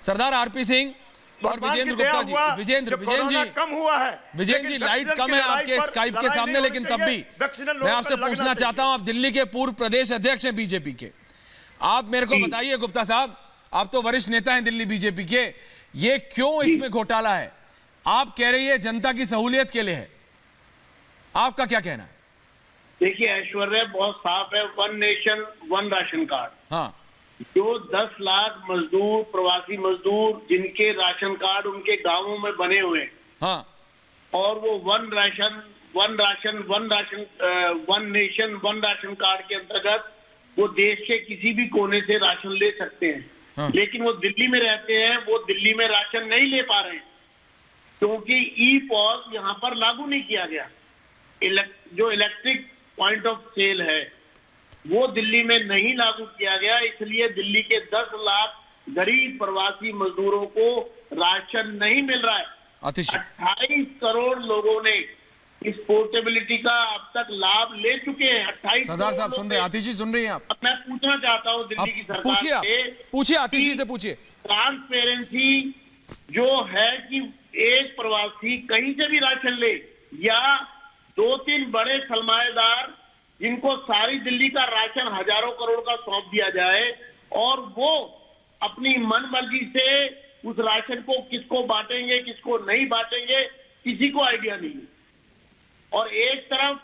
Speaker 1: सरदार आरपी सिंह और विजेंद्र गुप्ता जी, विजेंद्र जी
Speaker 10: कम हुआ है,
Speaker 1: विजेंद्र जी लाइट कम है आपके स्काइप के सामने, लेकिन तब भी मैं आपसे पूछना चाहता हूं, आप दिल्ली के पूर्व प्रदेश अध्यक्ष हैं बीजेपी के, आप मेरे को बताइए गुप्ता साहब, आप तो वरिष्ठ नेता हैं दिल्ली बीजेपी के, ये क्यों इसमें घोटाला है? आप कह रही है जनता की सहूलियत के लिए है, आपका क्या कहना है?
Speaker 11: देखिए ऐश्वर्या बहुत साफ है, one nation one ration card.
Speaker 1: हाँ,
Speaker 11: जो 10 लाख मजदूर, प्रवासी मजदूर जिनके राशन कार्ड उनके गांवों में बने हुए,
Speaker 1: हाँ,
Speaker 11: और वो one nation one ration card के अंतर्गत वो देश के किसी भी कोने से राशन ले सकते हैं।
Speaker 1: हाँ।
Speaker 11: लेकिन वो दिल्ली में रहते हैं, वो दिल्ली में राशन नहीं ले पा रहे हैं क्योंकि ई पॉस यहाँ पर लागू नहीं किया गया। जो इलेक्ट्रिक पॉइंट ऑफ सेल है वो दिल्ली में नहीं लागू किया गया, इसलिए दिल्ली के 10 लाख गरीब प्रवासी मजदूरों को राशन नहीं मिल रहा है। 28 करोड़ लोगों ने इस पोर्टेबिलिटी का अब तक लाभ ले चुके हैं। 28
Speaker 1: सरदार साहब सुन रहे हैं, आतिश जी सुन रही हैं आप?
Speaker 11: मैं पूछना चाहता हूँ दिल्ली की सरकार से,
Speaker 1: पूछिए आतिश जी से पूछिए।
Speaker 11: ट्रांसपेरेंसी जो है कि एक प्रवासी कहीं से भी राशन ले, या 2-3 बड़े सरमाएदार जिनको सारी दिल्ली का राशन हजारों करोड़ का सौंप दिया जाए और वो अपनी मन मर्जी से उस राशन को किसको बांटेंगे किसको नहीं बांटेंगे किसी को आइडिया नहीं है। और एक तरफ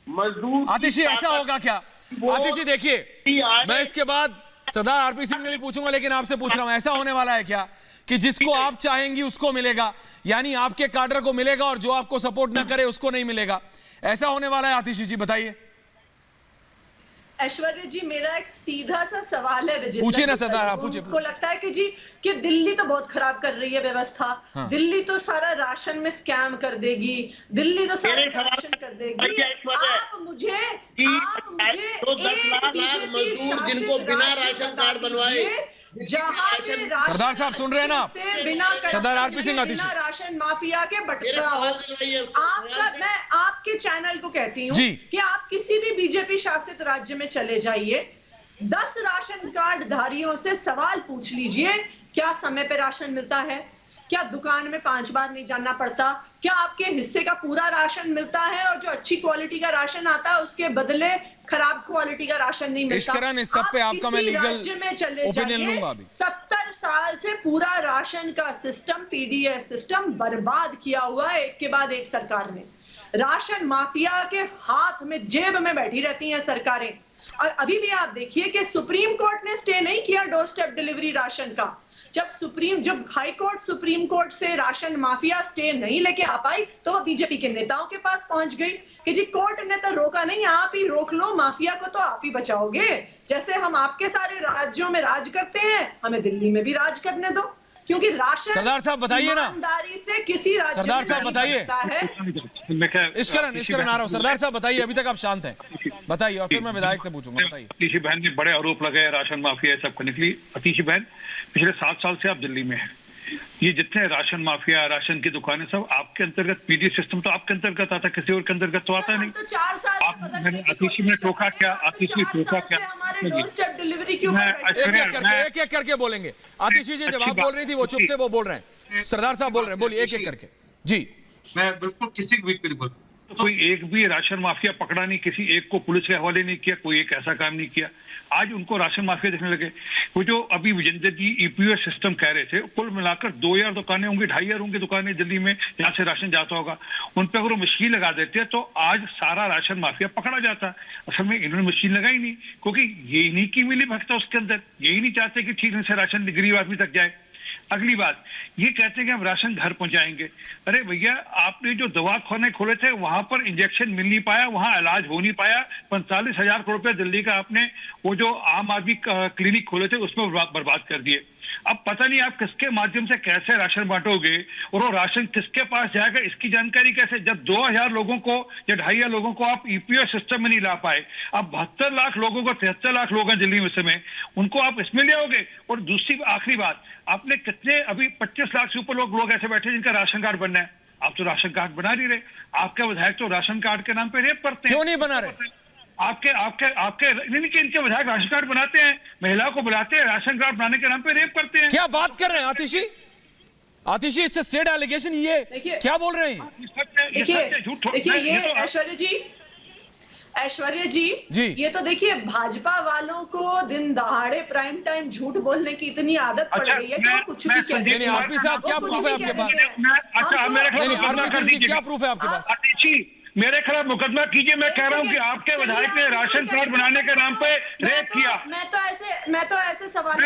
Speaker 11: मजदूर,
Speaker 1: आतिश जी ऐसा होगा क्या? आतिश जी देखिए, मैं इसके बाद सरदार आरपी सिंह ने भी पूछूंगा, लेकिन आपसे पूछ रहा हूं, ऐसा होने वाला है क्या कि जिसको आप चाहेंगी उसको मिलेगा, यानी आपके काडर को मिलेगा और जो आपको सपोर्ट ना करे उसको नहीं मिलेगा? ऐसा होने वाला है? आतिशी जी बताइए।
Speaker 8: ऐश्वर्या जी, मेरा एक सीधा सा सवाल है विजेंद्र,
Speaker 1: पूछिए ना सरदार, पूछिए।
Speaker 8: को लगता है कि जी कि दिल्ली तो बहुत खराब कर रही है व्यवस्था,
Speaker 1: हाँ।
Speaker 8: दिल्ली तो सारा राशन में स्कैम कर देगी, दिल्ली तो सारा करप्शन कर देगी। आप मुझे
Speaker 12: मजदूर जिनको बिना राशन कार्ड बनवाए,
Speaker 1: सरदार साहब सुन रहे हैं ना आप? सरदार आरपी सिंह, आतिशी,
Speaker 8: राशन माफिया के बटका हो। आपका, मैं आपके चैनल को कहती हूँ कि आप किसी भी बीजेपी शासित राज्य में चले जाइए, 10 राशन कार्ड धारियों से सवाल पूछ लीजिए, क्या समय पे राशन मिलता है? क्या दुकान में 5 बार नहीं जाना पड़ता? क्या आपके हिस्से का पूरा राशन मिलता है और जो अच्छी क्वालिटी का राशन आता है उसके बदले खराब क्वालिटी का राशन नहीं मिलता?
Speaker 1: इस सब पे आपका मैं लीगल
Speaker 8: राज्य में चले जाइए, 70 साल से पूरा राशन का सिस्टम, पीडीएस सिस्टम बर्बाद किया हुआ है एक के बाद एक सरकार ने। राशन माफिया के हाथ में, जेब में बैठी रहती हैं सरकारें। और अभी भी आप देखिए कि सुप्रीम कोर्ट ने स्टे नहीं किया डोर स्टेप डिलीवरी राशन का। जब हाई कोर्ट सुप्रीम कोर्ट से राशन माफिया स्टे नहीं लेके आ पाई तो वो बीजेपी के नेताओं के पास पहुंच गई कि जी कोर्ट ने तो रोका नहीं, आप ही रोक लो, माफिया को तो आप ही बचाओगे। जैसे हम आपके सारे राज्यों में राज करते हैं, हमें दिल्ली में भी राज करने दो, क्योंकि राशन
Speaker 1: सरदार साहब बताइए ना,
Speaker 8: ईमानदारी से किसी राज्य
Speaker 1: सरदार साहब
Speaker 8: में
Speaker 1: बताइए।
Speaker 8: है।
Speaker 1: इश्करन आ रहा हूं। सरदार साहब बताइए, अभी तक आप शांत हैं, बताइए और फिर मैं विधायक से पूछूंगा। बताइए।
Speaker 13: अतीशी बहन ने बड़े आरोप लगाए राशन माफिया सब करने के लिए। अतीशी बहन, पिछले 7 साल से आप दिल्ली में हैं, ये जितने राशन माफिया, राशन की दुकानें सब आपके अंतर्गत, पीडी सिस्टम तो आपके अंतर्गत आता, किसी और के अंतर्गत तो आता नहीं।
Speaker 8: तो 4 साल
Speaker 13: आप मैंने अतीशी में टोका क्या? अतीशी टोका क्या?
Speaker 8: हमारे डोर स्टेप डिलीवरी क्यों
Speaker 1: एक एक करके बोलेंगे। आतिशी जी जब आप बोल रही थी वो चुप थे, वो बोल रहे हैं। सरदार साहब बोल रहे हैं, बोलिए एक एक करके। जी
Speaker 14: मैं बिल्कुल किसी भी बोल
Speaker 13: तो कोई एक भी राशन माफिया पकड़ा नहीं, किसी एक को पुलिस के हवाले नहीं किया, कोई एक ऐसा काम नहीं किया। आज उनको राशन माफिया देखने लगे। वो जो अभी विजेंद्र जी ईपीओएस सिस्टम कह रहे थे, कुल मिलाकर 2000 दुकानें होंगी, 2500 होंगी दुकानें दिल्ली में जहां से राशन जाता होगा। उन पर अगर वो मशीन लगा देते तो आज सारा राशन माफिया पकड़ा जाता। असल में इन्होंने मशीन लगाई नहीं, क्योंकि यही नहीं की मिली भगता उसके अंदर, यही नहीं चाहते कि ठीक से राशन गरीब आदमी तक जाए। अगली बात, ये कहते हैं कि हम राशन घर पहुंचाएंगे। अरे भैया, आपने जो दवाखाने खोले थे वहां पर इंजेक्शन मिल नहीं पाया, वहां इलाज हो नहीं पाया। 45,000 करोड़ रुपए दिल्ली का आपने वो जो आम आदमी क्लिनिक खोले थे उसमें बर्बाद कर दिए। अब पता नहीं आप किसके माध्यम से कैसे राशन बांटोगे और वो राशन किसके पास जाएगा, इसकी जानकारी कैसे? जब 2000 लोगों को या 2500 लोगों को आप ईपीएस सिस्टम में नहीं ला पाए, अब 72 लाख लोगों को, 73 लाख लोग हैं दिल्ली में समय, उनको आप इसमें ले आओगे। और दूसरी आखिरी बात, आपने कितने अभी 25 लाख से ऊपर लोग ऐसे बैठे जिनका राशन कार्ड बनना है, आप तो राशन कार्ड बना नहीं रहे। आपके विधायक तो राशन कार्ड के नाम पे रेप करते हैं।
Speaker 1: क्यों नहीं बना रहे?
Speaker 13: आपके इनके विधायक राशन कार्ड बनाते हैं, महिलाओं को बुलाते हैं, राशन कार्ड बनाने के नाम पे रेप करते हैं।
Speaker 1: क्या बात कर रहे हैं आतिशी? आतिशी, इट्स अ स्टेट एलिगेशन। ये क्या बोल रहे हैं?
Speaker 8: देखिए ये ऐश्वर्या जी, ये तो देखिए भाजपा वालों को दिन दहाड़े प्राइम टाइम झूठ बोलने की इतनी आदत पड़ गई है कि वो कुछ भी कहते हैं।
Speaker 1: आरपी साहब, क्या प्रूफ है आपके पास? आरपी साहब जी, क्या प्रूफ है आपके पास?
Speaker 13: मेरे खिलाफ मुकदमा कीजिए। मैं कह रहा हूँ कि आपके विधायक ने राशन कार्ड बनाने के नाम पे रेप किया।
Speaker 8: मैं तो ऐसे सवाल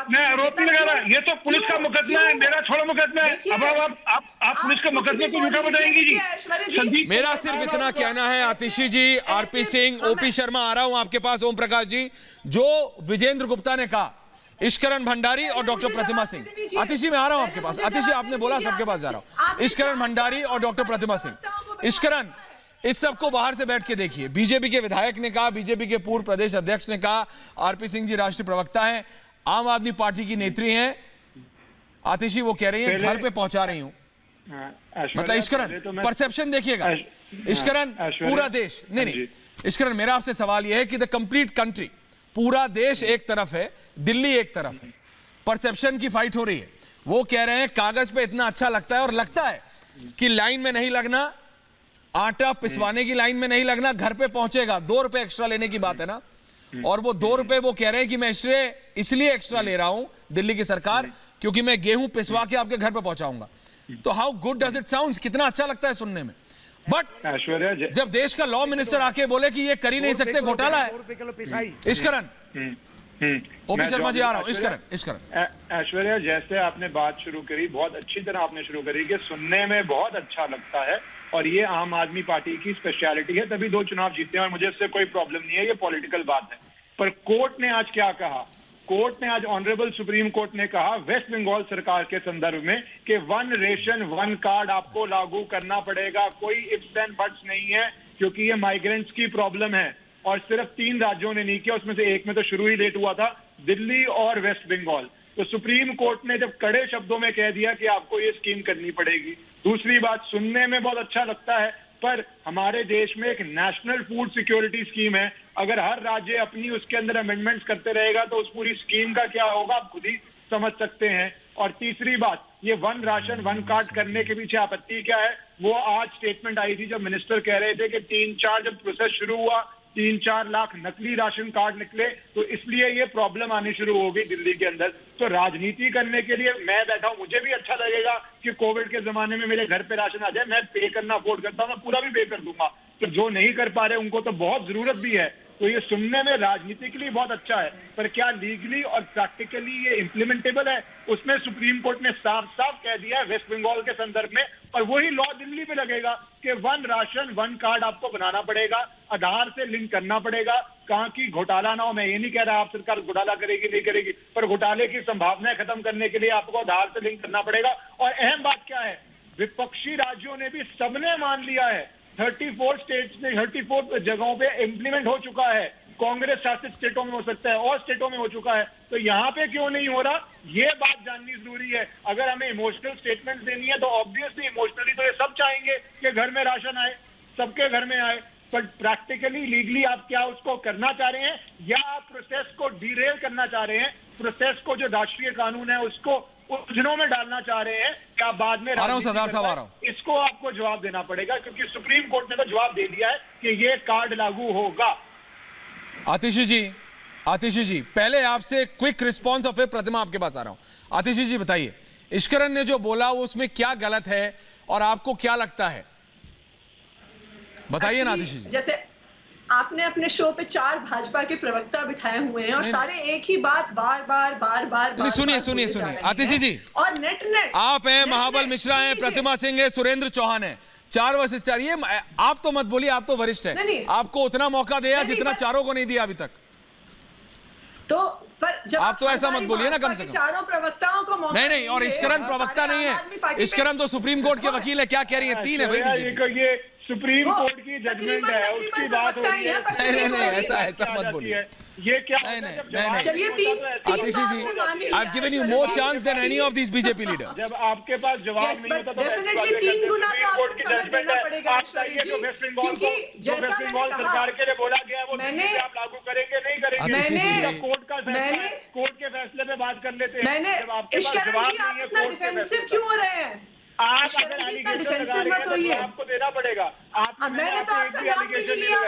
Speaker 13: मैं आरोप नहीं लगा रहा, ये तो पुलिस का मुकदमा है, मेरा छोड़ा मुकदमा है। अब आप पुलिस का मुकदमे को झूठा बताएंगी जी।
Speaker 1: मेरा सिर्फ इतना कहना है आतिशी जी, आरपी सिंह, ओपी शर्मा, आ रहा हूं आपके पास, ओम प्रकाश जी, जो विजेंद्र गुप्ता ने कहा, इश्करण भंडारी और डॉक्टर प्रतिमा सिंह। आतिशी मैं आ रहा हूं आपके पास। आतिशी, आपने बोला सबके पास जा रहा हूं। इश्करण भंडारी और डॉक्टर प्रतिमा सिंह। इश्करण, इस सबको बाहर से बैठ के देखिए। बीजेपी के विधायक ने कहा, बीजेपी के पूर्व प्रदेश अध्यक्ष ने कहा, आरपी सिंह जी राष्ट्रीय प्रवक्ता हैं, आम आदमी पार्टी की नेत्री हैं। आतिशी वो कह रही हैं घर पे पहुंचा रही हूं। मतलब इश्करण, परसेप्शन देखिएगा। इश्करण, पूरा देश नहीं, इश्करण मेरा आपसे सवाल यह है कि द कंप्लीट कंट्री, पूरा देश एक तरफ है, दिल्ली एक तरफ है, परसेप्शन की फाइट हो रही है। वो कह रहे हैं कागज पे इतना अच्छा लगता है और लगता है कि लाइन में नहीं लगना, आटा पिसवाने की लाइन में नहीं लगना, घर पे पहुंचेगा। 2 रुपए एक्स्ट्रा लेने की बात है ना, और वो 2 रुपए वो कह रहे हैं कि मैं इसलिए एक्स्ट्रा ले रहा हूं दिल्ली की सरकार, क्योंकि मैं गेहूं पिसवा के आपके घर पे पहुंचाऊंगा। तो how good does it sound? कितना अच्छा लगता है सुनने में। बट जब देश का लॉ मिनिस्टर आके बोले कि ये कर ही नहीं सकते, घोटाला है। इश्करण, ओपी शर्मा जी आ रहा हूं। इश्करण,
Speaker 15: ऐश्वर्या, जैसे आपने बात शुरू करी, बहुत अच्छी तरह आपने शुरू करी कि सुनने में बहुत अच्छा लगता है और ये आम आदमी पार्टी की स्पेशलिटी है, तभी 2 चुनाव जीते हैं और मुझे इससे कोई प्रॉब्लम नहीं है, ये पॉलिटिकल बात है। पर कोर्ट ने आज क्या कहा? कोर्ट ने आज ऑनरेबल सुप्रीम कोर्ट ने कहा वेस्ट बंगाल सरकार के संदर्भ में कि 1 रेशन 1 कार्ड आपको लागू करना पड़ेगा। कोई इफ्स एंड बट्स नहीं है, क्योंकि ये माइग्रेंट्स की प्रॉब्लम है और सिर्फ 3 राज्यों ने नहीं किया, उसमें से एक में तो शुरू ही लेट हुआ था, दिल्ली और वेस्ट बंगाल। तो सुप्रीम कोर्ट ने जब कड़े शब्दों में कह दिया कि आपको ये स्कीम करनी पड़ेगी। दूसरी बात, सुनने में बहुत अच्छा लगता है, पर हमारे देश में एक नेशनल फूड सिक्योरिटी स्कीम है। अगर हर राज्य अपनी उसके अंदर अमेंडमेंट्स करते रहेगा तो उस पूरी स्कीम का क्या होगा आप खुद ही समझ सकते हैं। और तीसरी बात, ये 1 राशन 1 कार्ड करने के पीछे आपत्ति क्या है? वो आज स्टेटमेंट आई थी जब मिनिस्टर कह रहे थे कि 3-4 जब प्रोसेस शुरू हुआ 3-4 लाख नकली राशन कार्ड निकले, तो इसलिए ये प्रॉब्लम आनी शुरू हो गई दिल्ली के अंदर। तो राजनीति करने के लिए मैं बैठा हूं, मुझे भी अच्छा लगेगा कि कोविड के जमाने में मेरे घर पे राशन आ जाए, मैं पे करना अफोर्ड करता हूं, मैं पूरा भी पे कर दूंगा। तो जो नहीं कर पा रहे उनको तो बहुत जरूरत भी है, तो ये सुनने में राजनीतिकली बहुत अच्छा है, पर क्या लीगली और प्रैक्टिकली ये इम्प्लीमेंटेबल है? उसमें सुप्रीम कोर्ट ने साफ साफ कह दिया है वेस्ट बंगाल के संदर्भ में, और वही लॉ दिल्ली में लगेगा कि वन राशन वन कार्ड आपको बनाना पड़ेगा, आधार से लिंक करना पड़ेगा। कहाँ की घोटाला ना हो, मैं ये नहीं कह रहा आप सरकार घोटाला करेगी नहीं करेगी, पर घोटाले की संभावनाएं खत्म करने के लिए आपको आधार से लिंक करना पड़ेगा। और अहम बात क्या है, विपक्षी राज्यों ने भी सबने मान लिया है, 34 स्टेट्स में 34 जगहों पे इंप्लीमेंट हो चुका है, कांग्रेस शासित स्टेटों में हो सकता है और स्टेटों में हो चुका है, तो यहाँ पे क्यों नहीं हो रहा, ये बात जाननी जरूरी है। अगर हमें इमोशनल स्टेटमेंट देनी है तो ऑब्वियसली इमोशनली तो ये सब चाहेंगे कि घर में राशन आए, सबके घर में आए, पर प्रैक्टिकली लीगली आप क्या उसको करना चाह रहे हैं, या आप प्रोसेस को डीरेल करना चाह रहे हैं, प्रोसेस को जो राष्ट्रीय कानून है उसको उलझनों में डालना चाह रहे हैं, क्या बाद में
Speaker 1: सरदार साहब आ रहा हूं,
Speaker 15: इसको आपको जवाब देना पड़ेगा, क्योंकि सुप्रीम कोर्ट ने तो जवाब दे दिया है कि ये कार्ड लागू होगा।
Speaker 1: आतिशी जी पहले आपसे क्विक रिस्पॉन्स और फिर प्रतिमा आपके पास आ रहा हूं। आतिशी जी बताइए, इश्करन ने जो बोला वो उसमें क्या गलत है और आपको क्या लगता है, बताइए ना आतिशी जी।
Speaker 8: जैसे आपने अपने शो पे 4 भाजपा के प्रवक्ता बिठाए हुए हैं और सारे एक ही बात बार बार
Speaker 1: सुनिए आतिशी जी,
Speaker 8: और नेट
Speaker 1: आप हैं, महाबल मिश्रा हैं, प्रतिमा सिंह है, सुरेंद्र चौहान है, 4 वर्सेस 4। ये आप तो मत बोलिए, आप तो वरिष्ठ है, आपको उतना मौका दिया जितना चारों को नहीं दिया अभी तक,
Speaker 8: तो पर जब
Speaker 1: आप तो ऐसा मत बोलिए ना, कम से कम
Speaker 8: चारों प्रवक्ताओं को मौका
Speaker 1: नहीं। और इश्करन प्रवक्ता नहीं है, इश्करन तो सुप्रीम कोर्ट के वकील है, क्या कह रही है, 3 है भाई,
Speaker 15: ये सुप्रीम कोर्ट की जजमेंट है, उसकी बात हो रही है।
Speaker 1: नहीं ऐसा मत बोलिए,
Speaker 15: ये क्या
Speaker 1: नहीं। आतिशी जी, I've given you more chance than any of these BJP leaders.
Speaker 15: जब आपके पास जवाब नहीं होता तो
Speaker 8: डेफिनेटली 3 गुना तो आपको समय देना पड़ेगा ऐश्वर्या जी, क्योंकि जैसा मैंने कहा
Speaker 15: सरकार के लिए बोला गया वो आप लागू करेंगे नहीं करेंगे, कोर्ट का कोर्ट के फैसले पे बात कर लेते हैं। जब आपके पास जवाब नहीं है,
Speaker 8: इतना डिफेंसिव क्यों हो रहे हैं
Speaker 15: आप डिफेंसिव मत होइए, आपको देना पड़ेगा।
Speaker 8: मैंने तो आपका नाम भी नहीं लिया,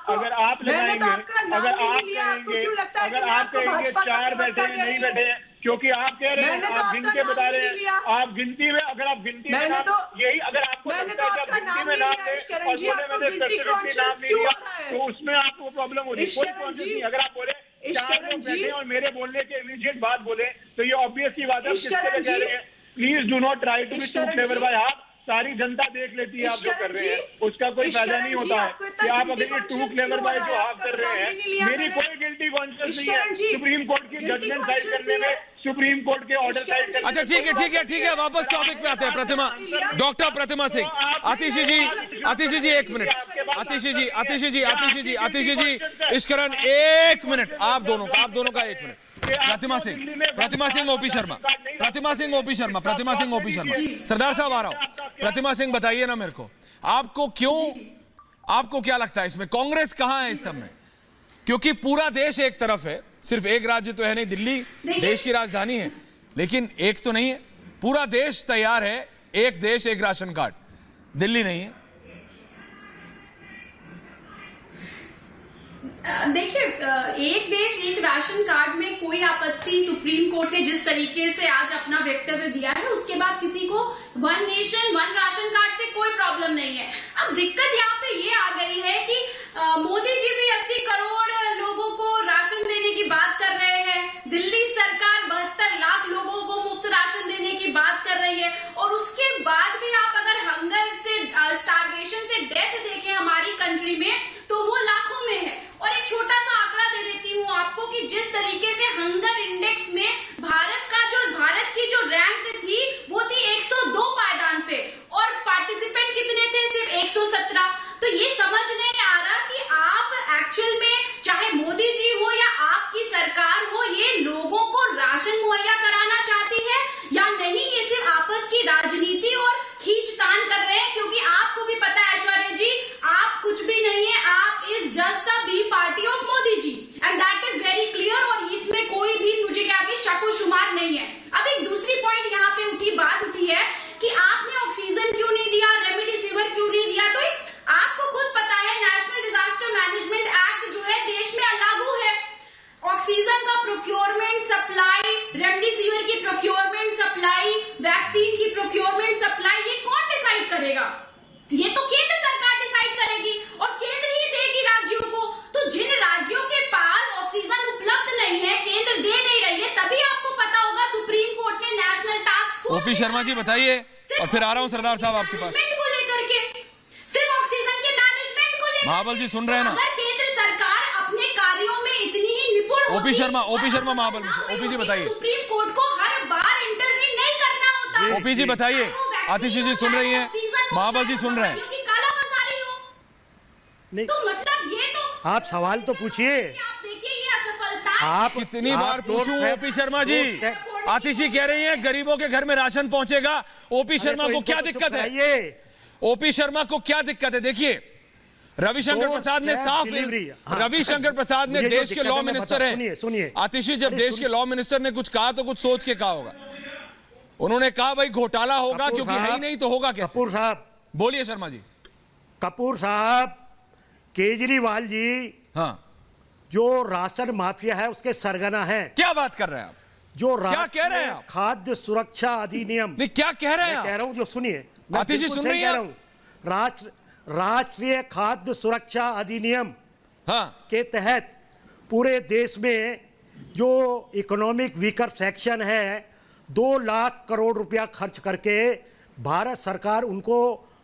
Speaker 15: अगर आप लगाएंगे, अगर आप कहेंगे 4 बैठे नहीं बैठे, क्योंकि आप कह रहे हैं, आप गिन के बता रहे हैं, आप गिनती में, अगर आप गिनती में यही, अगर आपको लगता है कि आप गिनती में नाम दें और बोले मैंने स्पेसिफिकली नाम नहीं लिया, तो उसमें आपको प्रॉब्लम हो रही है। कोई प्रॉब्लम नहीं, अगर आप बोले 4 लोग बैठे और मेरे बोलने के इमीडिएट बाद बोले, तो ये ऑब्वियस सी बात है, किसके लिए कह रहे हैं। Please do not try to be too clever by half, सारी जनता देख लेती है आप जो कर रहे हैं, उसका कोई फायदा नहीं होता है कि आप अगर ये टू क्लेवर बाय जो आप कर रहे हैं। मेरी कोई गिल्टी कॉन्शियस नहीं है सुप्रीम कोर्ट की जजमेंट साइड करने में, सुप्रीम कोर्ट के ऑर्डर साइड करने।
Speaker 1: अच्छा ठीक है, वापस टॉपिक पे आते हैं। प्रतिमा, डॉक्टर प्रतिमा सिंह, आतिशी जी 1 मिनट, आतिशी जी, इश्करन 1 मिनट, आप दोनों का 1 मिनट। प्रतिमा सिंह ओपी शर्मा, सरदार साहब आ रहा हूं। प्रतिमा सिंह बताइए ना मेरे को, आपको क्या लगता है इसमें कांग्रेस कहां है इस समय, क्योंकि पूरा देश एक तरफ है, सिर्फ एक राज्य तो है नहीं, दिल्ली देश की राजधानी है, लेकिन एक तो नहीं है, पूरा देश तैयार है, एक देश एक राशन कार्ड, दिल्ली नहीं है।
Speaker 16: देखिए, एक देश एक राशन कार्ड में कोई आपत्ति सुप्रीम कोर्ट ने जिस तरीके से आज अपना वक्तव्य दिया है, उसके बाद किसी को 1 नेशन 1 राशन कार्ड से कोई प्रॉब्लम नहीं है। अब दिक्कत यहाँ पे ये आ गई है कि मोदी जी भी 80 करोड़ लोगों को राशन देने की बात कर रहे हैं, दिल्ली सरकार 72 लाख लोगों को मुफ्त राशन देने की बात कर रही है, और उसके बाद भी आप अगर हंगर से, स्टारवेशन से डेथ देखें हमारी कंट्री में, तो वो लाखों में है। और एक छोटा सा आंकड़ा दे देती हूँ आपको कि जिस तरीके से हंगर इंडेक्स में भारत की जो रैंक थी वो थी 102 पायदान पे, और पार्टिसिपेंट कितने थे, सिर्फ 117। तो ये समझ नहीं आ रहा कि आप एक्चुअल में, चाहे मोदी जी हो या आपकी सरकार हो, ये लोगों को राशन मुहैया कराना चाहती है या नहीं, ये सिर्फ आपस की राजनीति और खींचतान कर रहे हैं। क्योंकि आपको भी पता है ऐश्वर्या जी, आप कुछ भी नहीं है, AAP is just a B party of Modi ji, and that is very clear, और इसमें कोई भी मुझे क्या कि शक शुमार नहीं है। अब एक दूसरी पॉइंट यहाँ पे बात उठी है कि आपने ऑक्सीजन क्यों नहीं दिया, रेमडेसिविर क्यों नहीं दिया, तो आपको खुद पता है नेशनल डिजास्टर मैनेजमेंट एक्ट जो है देश में लागू है। ऑक्सीजन का प्रोक्योरमेंट, सप्लाई, रेमडेसिविर की प्रोक्योरमेंट, सप्लाई, वैक्सीन की प्रोक्योरमेंट, सप्लाई, ये कौन डिसाइड करेगा? ये तो केंद्र सरकार डिसाइड करेगी और केंद्र ही देगी राज्यों को। तो जिन राज्यों
Speaker 1: ओपी शर्मा जी बताइए, और फिर आ रहा हूं सरदार साहब आपके पास।
Speaker 16: को लेकर के, सिर्फ ऑक्सीजन के मैनेजमेंट को लेकर,
Speaker 1: महाबल जी सुन रहे हैं ना?
Speaker 16: अगर केंद्र सरकार अपने कार्यों में इतनी ही निपुण होती,
Speaker 1: ओपी शर्मा महाबल मिश्रा, ओपी जी बताइए।
Speaker 16: सुप्रीम कोर्ट को हर बार इंटरवीन नहीं करना होता।
Speaker 1: ओपी जी बताइए, आतिशी जी सुन रही हैं, महाबल जी सुन रहे हैं।
Speaker 9: नहीं
Speaker 16: तो मतलब ये तो
Speaker 9: आप सवाल तो पूछिए।
Speaker 16: आप देखिए ये असफलता,
Speaker 9: आप
Speaker 1: कितनी बार पूछूं ओपी शर्मा जी? आतिशी कह रही हैं गरीबों के घर में राशन पहुंचेगा। ओपी शर्मा को क्या दिक्कत है? ओपी शर्मा को क्या दिक्कत है? देखिए, रविशंकर प्रसाद ने साफ, रविशंकर प्रसाद ने देश के लॉ मिनिस्टर हैं।
Speaker 9: सुनिए
Speaker 1: आतिशी, जब देश के लॉ मिनिस्टर ने कुछ कहा तो कुछ सोच के कहा होगा। उन्होंने कहा भाई घोटाला होगा, क्योंकि है ही नहीं तो होगा कैसे?
Speaker 9: कपूर साहब
Speaker 1: बोलिए शर्मा जी।
Speaker 9: कपूर साहब, केजरीवाल जी
Speaker 1: हाँ,
Speaker 9: जो राशन माफिया है उसके सरगना है।
Speaker 1: क्या बात कर रहे हैं आप?
Speaker 9: जो
Speaker 1: क्या कह रहे हैं आप?
Speaker 9: खाद्य सुरक्षा अधिनियम,
Speaker 1: नहीं क्या कह रहे हैं आप?
Speaker 9: कह रहा हूं जो सुनिए,
Speaker 1: आतिशी सुन रही हैं?
Speaker 9: राष्ट्रीय खाद्य सुरक्षा अधिनियम
Speaker 1: हाँ
Speaker 9: के तहत पूरे देश में जो इकोनॉमिक वीकर सेक्शन है 2 लाख करोड़ रुपया खर्च करके भारत सरकार उनको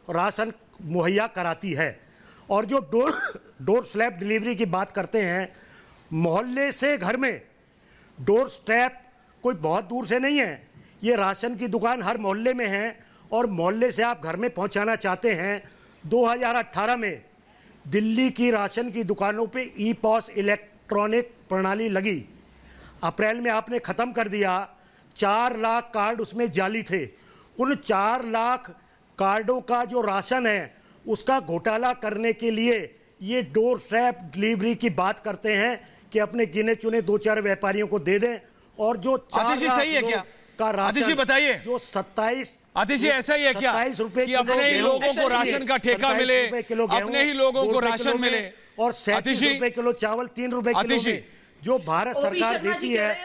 Speaker 9: राशन मुहैया कराती है। और जो डोर स्लैब डिलीवरी की बात करते हैं, मोहल्ले से घर में, डोर स्टेप कोई बहुत दूर से नहीं है। ये राशन की दुकान हर मोहल्ले में है, और मोहल्ले से आप घर में पहुंचाना चाहते हैं। 2018 में दिल्ली की राशन की दुकानों पे ई-पॉस इलेक्ट्रॉनिक प्रणाली लगी। अप्रैल में आपने ख़त्म कर दिया। 4 लाख कार्ड उसमें जाली थे। उन 4 लाख कार्डों का जो राशन है उसका घोटाला करने के लिए ये डोर स्टेप डिलीवरी की बात करते हैं कि अपने गिने चुने 2-4 व्यापारियों को दे दें। और जो 4 लाख
Speaker 1: सही है क्या
Speaker 9: का राशन
Speaker 1: बताइए,
Speaker 9: जो 27
Speaker 1: आतिशी ऐसा ही है क्या
Speaker 9: 27 रुपए
Speaker 1: कि अपने ही लोगों को राशन का ठेका मिले, अपने ही लोगों को राशन मिले,
Speaker 9: और 37 रुपए किलो चावल, 3 रुपए किलो में जो भारत सरकार देती है।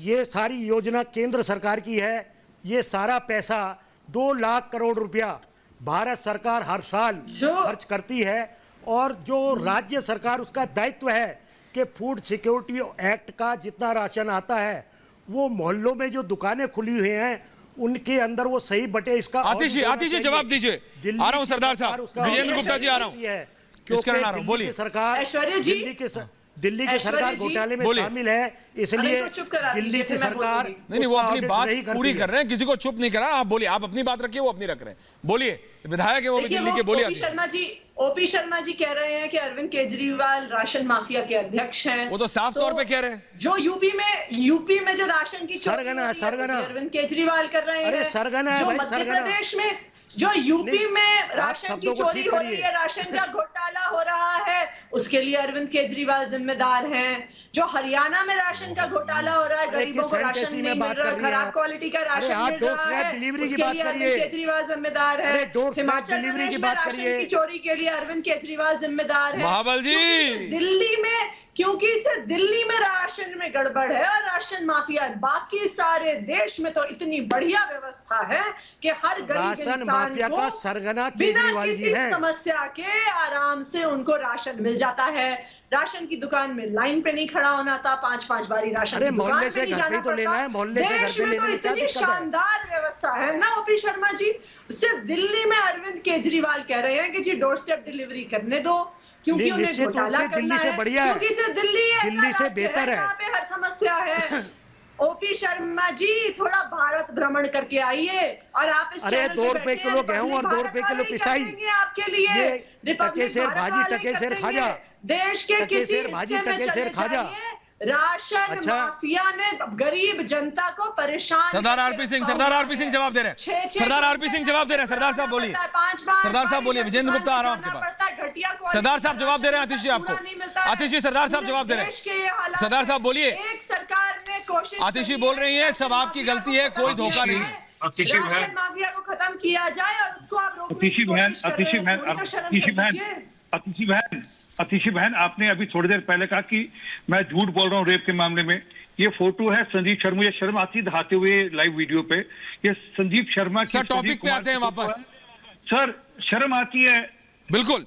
Speaker 9: ये सारी योजना केंद्र सरकार की है। ये सारा पैसा 2 लाख करोड़ रुपया भारत सरकार हर साल खर्च करती है। और जो राज्य सरकार, उसका दायित्व है कि फूड सिक्योरिटी एक्ट का जितना राशन आता है वो मोहल्लों में जो दुकानें खुली हुई हैं उनके अंदर वो सही बटे। इसका
Speaker 1: आतिशी जवाब दीजिए। आ रहा हूं सरदार साहब, विजेंद्र गुप्ता जी आ रहा हूं,
Speaker 9: क्योंकि बोलिए सरकार,
Speaker 8: ऐश्वर्या जी,
Speaker 9: दिल्ली की सरकार घोटाले में शामिल है, इसलिए दिल्ली की सरकार
Speaker 1: नहीं वो अपनी बात पूरी कर रहे हैं, किसी को चुप नहीं करा। आप बोलिए, आप अपनी बात रखिए, वो अपनी रख रहे हैं। बोलिए, विधायक है वो भी दिल्ली के, बोलिए।
Speaker 8: ओपी शर्मा जी कह रहे हैं कि अरविंद केजरीवाल राशन माफिया के अध्यक्ष हैं।
Speaker 1: वो तो साफ तौर पे कह रहे हैं।
Speaker 8: जो यूपी में जो राशन की
Speaker 9: सरगना
Speaker 8: अरविंद केजरीवाल कर रहे हैं।
Speaker 9: अरे सरगना,
Speaker 8: जो मध्य प्रदेश में, जो यूपी में राशन की चोरी हो रही है, राशन का घोटाला हो रहा है, उसके लिए अरविंद केजरीवाल जिम्मेदार हैं। जो हरियाणा में राशन का घोटाला हो रहा है, गरीबों को राशन नहीं मिल रहा, खराब क्वालिटी का राशन मिल रहा है, उसके लिए अरविंद केजरीवाल जिम्मेदार है। हिमाचल प्रदेश में राशन की चोरी के लिए अरविंद केजरीवाल जिम्मेदार है।
Speaker 1: महाबल जी,
Speaker 8: दिल्ली में, क्योंकि सिर्फ दिल्ली में राशन में गड़बड़ है और राशन माफिया, बाकी सारे देश में तो इतनी बढ़िया व्यवस्था है कि हर गरीब इंसान को
Speaker 9: सरगना
Speaker 8: बिना किसी समस्या के आराम से उनको राशन मिल जाता है। राशन की दुकान में लाइन पे नहीं खड़ा होना था, 5-5 बारी राशन की दुकान पे नहीं जाना पड़ता। देश में तो इतनी शानदार व्यवस्था है ना ओपी शर्मा जी। सिर्फ दिल्ली में अरविंद केजरीवाल कह रहे हैं कि जी डोर स्टेप डिलीवरी करने दो, क्योंकि उन्हें घोटाला करना
Speaker 9: दिल्ली से बढ़िया है,
Speaker 8: क्योंकि सिर्फ दिल्ली है,
Speaker 9: दिल्ली से बेहतर है,
Speaker 8: यहाँ पे हर समस्या है। ओपी शर्मा जी, थोड़ा भारत भ्रमण करके आइए और आप इस
Speaker 9: 2 रुपए किलो गेहूं और 2 रुपए किलो पिसाई
Speaker 8: आपके लिए
Speaker 9: टकेसेर भाजी, टकेसेर खाजा,
Speaker 8: देश के किसी हिस्से में चले जाइए, राशन माफिया ने गरीब जनता को परेशान।
Speaker 1: सरदार आरपी सिंह जवाब दे रहे हैं। सरदार आरपी सिंह जवाब दे रहे हैं। सरदार साहब बोलिए, सरदार साहब बोलिए। विजेंद्र गुप्ता आ रहा हूं आपके पास। सरदार साहब जवाब दे रहे हैं आतिशी आपको। आतिशी, सरदार साहब जवाब दे रहे हैं। सरदार साहब बोलिए।
Speaker 8: एक सरकार ने कोशिश,
Speaker 1: आतिशी बोल रही है सब आपकी गलती है, कोई धोखा नहीं है।
Speaker 8: राशन माफिया को खत्म किया जाए और उसको आप रोकने की कोशिश कर रहे हैं।
Speaker 13: आतिशी बहन, आपने अभी थोड़ी देर पहले कहा कि मैं झूठ बोल रहा हूँ रेप के मामले में। ये फोटो है संजीव शर्मा, मुझे शर्म आती है दिखाते हुए लाइव वीडियो पे। ये संजीव शर्मा
Speaker 1: सर, टॉपिक पे आते हैं वापस।
Speaker 13: सर, शर्म आती है
Speaker 1: बिल्कुल।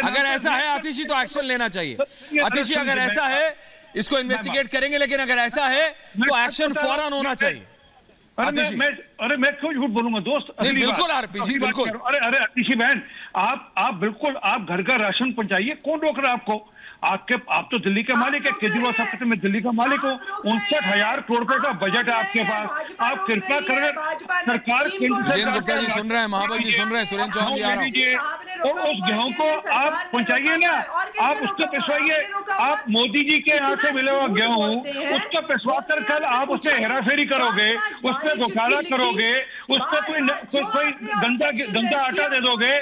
Speaker 1: अगर ऐसा है आतिशी तो एक्शन लेना चाहिए। आतिशी, अगर ऐसा है इसको इन्वेस्टिगेट करेंगे, लेकिन अगर ऐसा है तो एक्शन फौरन होना चाहिए।
Speaker 13: अरे मैं क्यों झूठ बोलूंगा दोस्त?
Speaker 1: बिल्कुल आरपी जी, बिल्कुल।
Speaker 13: अरे आतिशी बहन, आप बिल्कुल आप घर का राशन पहुंचाइए, कौन रोक रहा है आपको? आप तो दिल्ली के मालिक है, केजरीवाल साहब कहते मैं दिल्ली का मालिक हूँ। 59,000 करोड़ रुपए का बजट है आपके पास, आप कृपया कर सरकार
Speaker 1: विजेंद्र गुप्ता जी सुन रहे हैं, महाबल जी सुन रहे हैं, सुरेंद्र चौहान जी आ रहा हूं।
Speaker 13: और उस गेहूं को आप पहुंचाइए ना, आप उसको पिसवाइए। आप मोदी जी के यहाँ से मिले हुआ गेहूं उसको पिसवा कर कल आप उससे हेराफेरी करोगे, उससे घोटाला करोगे, उसको कोई गंदा आटा दे दोगे,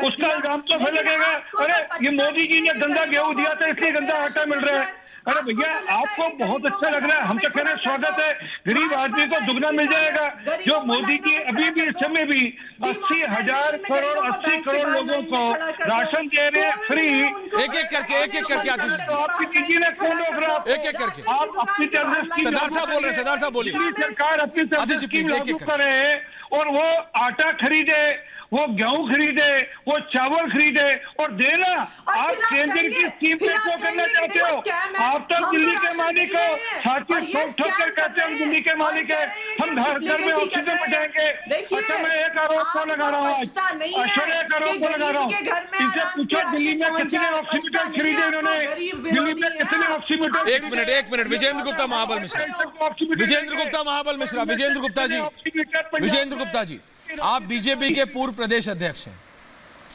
Speaker 13: उसका इल्जाम तो फिर लगेगा अरे ये मोदी जी ने गंदा गेहूं दिया था इसलिए गंदा आटा मिल रहा है। अरे भैया आपको बहुत अच्छा लग रहा है, हम तो कह रहे हैं स्वागत है, गरीब आदमी को दुगना मिल जाएगा। जो मोदी जी अभी भी इस समय भी 80,000 करोड़ 80 करोड़ लोगों को राशन दे रहे हैं फ्री,
Speaker 1: एक एक करके आते हैं।
Speaker 13: तो आपकी दीदी ने कौन रोक रहा है?
Speaker 1: एक करके
Speaker 13: आप अपनी तरफ से
Speaker 1: सरदार साहब बोल रहे हैं, सरदार साहब बोलिए।
Speaker 13: सरकार अपनी तरफ से स्कीम लागू करे और वो आटा खरीदे, वो गेहूं खरीदे, वो चावल खरीदे और देना। आप केंद्र की स्कीम पे क्यों करना चाहते हो? आप तो दिल्ली के मालिक हो, साथी ठोक कर कहते हैं दिल्ली के मालिक है, हम घर में ऑक्सीजन बचाएंगे। अच्छा मैं एक आरोप को लगा रहा हूँ, ऐश्वर्या एक आरोप को लगा रहा हूँ, इनसे पूछो दिल्ली में कितने ऑक्सीमीटर खरीदे इन्होंने, दिल्ली में कितने ऑक्सीमीटर।
Speaker 1: एक मिनट, विजेंद्र गुप्ता महाबल मिश्रा, विजेंद्र गुप्ता महाबल मिश्रा, विजेंद्र गुप्ता जी आप बीजेपी के पूर्व प्रदेश अध्यक्ष हैं।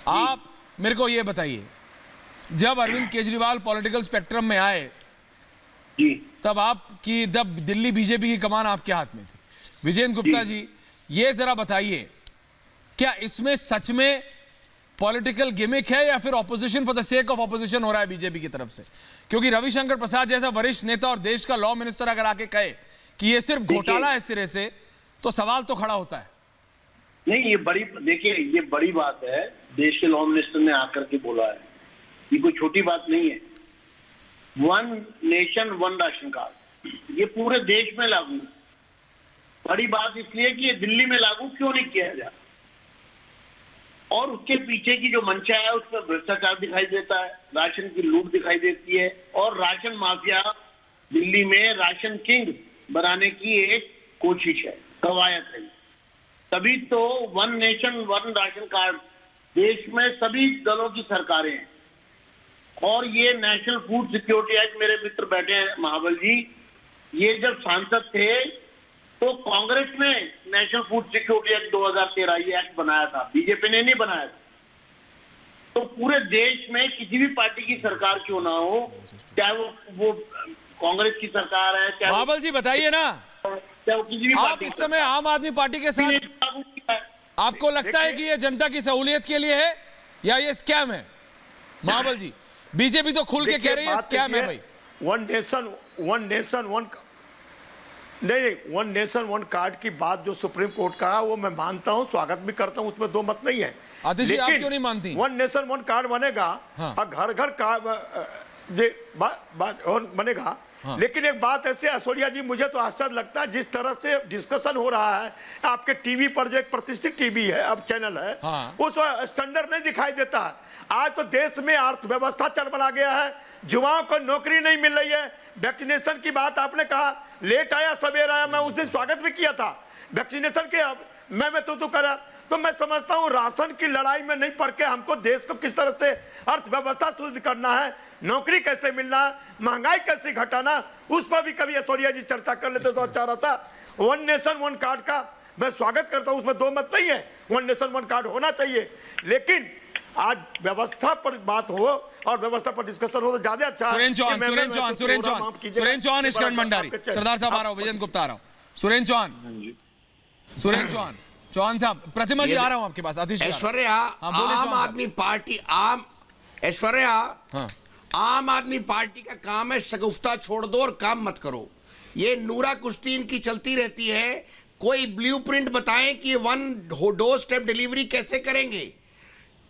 Speaker 1: आप मेरे को ये बताइए, जब अरविंद केजरीवाल पॉलिटिकल स्पेक्ट्रम में आए तब दिल्ली बीजेपी की कमान आपके हाथ में थी। विजेंद्र गुप्ता जी ये जरा बताइए, क्या इसमें सच में पॉलिटिकल गिमिक है या फिर opposition for the sake of opposition हो रहा है बीजेपी की तरफ से? क्योंकि रविशंकर प्रसाद जैसा वरिष्ठ नेता और देश का लॉ मिनिस्टर अगर आके कहे कि ये सिर्फ घोटाला है सिरे से, तो सवाल तो खड़ा होता है।
Speaker 11: नहीं, ये बड़ी बात है, देश के लॉ मिनिस्टर ने आकर के बोला है, ये कोई छोटी बात नहीं है। 1 नेशन 1 राशन कार्ड ये पूरे देश में लागू है। बड़ी बात इसलिए कि ये दिल्ली में लागू क्यों नहीं किया जा, और उसके पीछे की जो मंशा है उसमें भ्रष्टाचार दिखाई देता है, राशन की लूट दिखाई देती है, और राशन माफिया दिल्ली में राशन किंग बनाने की एक कोशिश है, कवायद है। तभी तो 1 नेशन 1 राशन कार्ड देश में सभी दलों की सरकारें हैं। और ये नेशनल फूड सिक्योरिटी एक्ट, मेरे मित्र बैठे हैं महाबल जी, ये जब सांसद थे तो कांग्रेस ने नेशनल फूड सिक्योरिटी एक्ट 2013 ये एक्ट बनाया था, बीजेपी ने नहीं बनाया था। तो पूरे देश में किसी भी पार्टी की सरकार क्यों ना हो, चाहे वो कांग्रेस की सरकार है, चाहे
Speaker 1: महाबल जी बताइए ना,
Speaker 11: किसी भी
Speaker 1: आप इस समय आम आदमी पार्टी के साथ, आपको लगता है कि ये जनता की सहूलियत के लिए है या ये स्कैम है? महाबल जी बीजेपी तो खुल के कह रही है स्कैम है भाई।
Speaker 10: 1 नेशन 1 कार्ड की बात जो सुप्रीम कोर्ट का है वो मैं मानता हूं, स्वागत भी करता हूं, उसमें दो मत नहीं है।
Speaker 1: आतिशी आप क्यों नहीं मानती?
Speaker 10: 1 नेशन 1 कार्ड बनेगा और घर घर बनेगा। हाँ। लेकिन एक बात ऐसे ऐश्वर्या जी, मुझे तो आश्चर्य लगता है जिस तरह से डिस्कशन हो रहा है आपके टीवी पर, जो एक प्रतिष्ठित टीवी है, अब चैनल है, हाँ। उस स्टैंडर्ड नहीं दिखाई देता है। आज तो देश में अर्थव्यवस्था चरमरा गया है, युवाओं को नौकरी नहीं मिल रही है। वैक्सीनेशन की बात आपने कहा, लेट आया सवेर आया, मैं उस दिन स्वागत भी किया था वैक्सीनेशन के, मैं तो करा। तो मैं समझता हूँ राशन की लड़ाई में नहीं पड़ के हमको देश को किस तरह से अर्थव्यवस्था सुदृढ़ करना है, नौकरी कैसे मिलना, महंगाई कैसे घटाना, उस पर भी कभी ऐश्वर्या जी चर्चा कर लेते तो अच्छा रहता। 1 नेशन 1 कार्ड का मैं स्वागत करता हूं, उसमें दो मत नहीं है, 1 नेशन 1 कार्ड होना चाहिए। लेकिन आज व्यवस्था पर बात हो और व्यवस्था पर डिस्कशन हो तो ज्यादा अच्छा।
Speaker 1: सुरेंद्र चौहान, निष्करण भंडारी, सरदार साहब आ रहा हूं, विजेंद्र गुप्ता आ रहा हूं, सुरेंद्र चौहान साहब, प्रतिमा जी आ रहा हूं आपके पास।
Speaker 12: ऐश्वर्या, आम आदमी पार्टी आम आदमी पार्टी का काम है शगुफ्ता छोड़ दो और काम मत करो। ये नूरा कुश्ती इनकी चलती रहती है, कोई ब्लूप्रिंट बताएं कि 1 डोज स्टेप डिलीवरी कैसे करेंगे।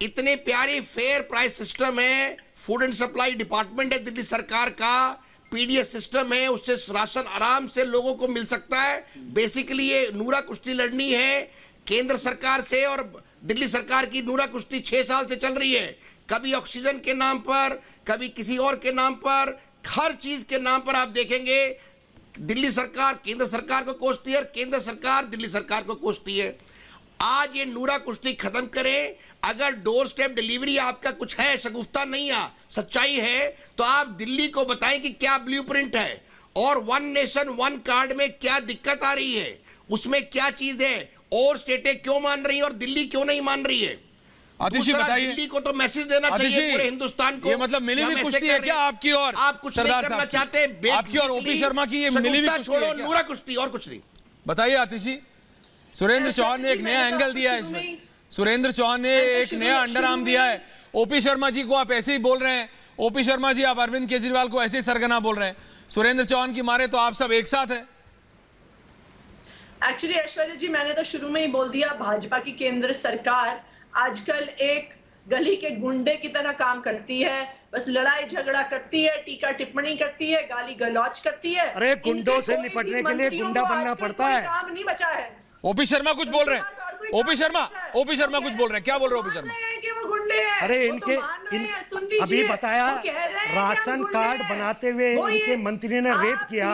Speaker 12: इतने प्यारी फेयर प्राइस सिस्टम है, फूड एंड सप्लाई डिपार्टमेंट है दिल्ली सरकार का, पीडीएस सिस्टम है, उससे राशन आराम से लोगों को मिल सकता है। बेसिकली ये नूरा कुश्ती लड़नी है केंद्र सरकार से, और दिल्ली सरकार की नूरा कुश्ती 6 साल से चल रही है, कभी ऑक्सीजन के नाम पर, कभी किसी और के नाम पर, हर चीज के नाम पर आप देखेंगे दिल्ली सरकार केंद्र सरकार को कोसती है और केंद्र सरकार दिल्ली सरकार को कोसती है। आज ये नूरा कुश्ती खत्म करें। अगर डोर स्टेप डिलीवरी आपका कुछ है, शगुफ्ता नहीं है, सच्चाई है, तो आप दिल्ली को बताएं कि क्या ब्लूप्रिंट है और वन नेशन वन कार्ड में क्या दिक्कत आ रही है, उसमें क्या चीज है, और स्टेटें क्यों मान रही है और दिल्ली क्यों नहीं मान रही है।
Speaker 1: आतिशी बताइए,
Speaker 12: दिल्ली को तो मैसेज देना चाहिए पूरे हिंदुस्तान को।
Speaker 1: ये मतलब मिली हुई कुश्ती है क्या आपकी? और
Speaker 12: आप कुछ नहीं करना चाहते,
Speaker 1: आपकी और ओपी शर्मा की ये मिली हुई कुश्ती
Speaker 12: छोड़ो, नूरा कुश्ती और कुछ नहीं।
Speaker 1: बताइए आतिशी। सुरेंद्र चौहान ने एक नया एंगल दिया है इसमें, सुरेंद्र चौहान ने एक नया अंडरआर्म दिया है। ओपी शर्मा जी को आप ऐसे ही बोल रहे हैं, ओपी शर्मा जी आप अरविंद केजरीवाल को ऐसे ही सरगना बोल रहे हैं, सुरेंद्र चौहान की मारे तो आप सब एक साथ हैं।
Speaker 8: एक्चुअली ऐश्वर्या जी, मैंने तो शुरू में ही बोल दिया, भाजपा की केंद्र सरकार आजकल एक गली के गुंडे की तरह काम करती है, बस लड़ाई झगड़ा करती है, टीका टिप्पणी करती है, गाली गलौज करती है।
Speaker 9: अरे गुंडों से निपटने के लिए गुंडा बनना पड़ता है।
Speaker 8: काम नहीं बचा है।
Speaker 1: ओपी शर्मा कुछ बोल रहे हैं, ओपी शर्मा कुछ बोल रहे हैं, क्या बोल रहे हैं ओपी शर्मा?
Speaker 8: कि वो गुंडे हैं।
Speaker 9: अरे इनके अभी बताया राशन कार्ड बनाते हुए इनके मंत्री ने रेप किया,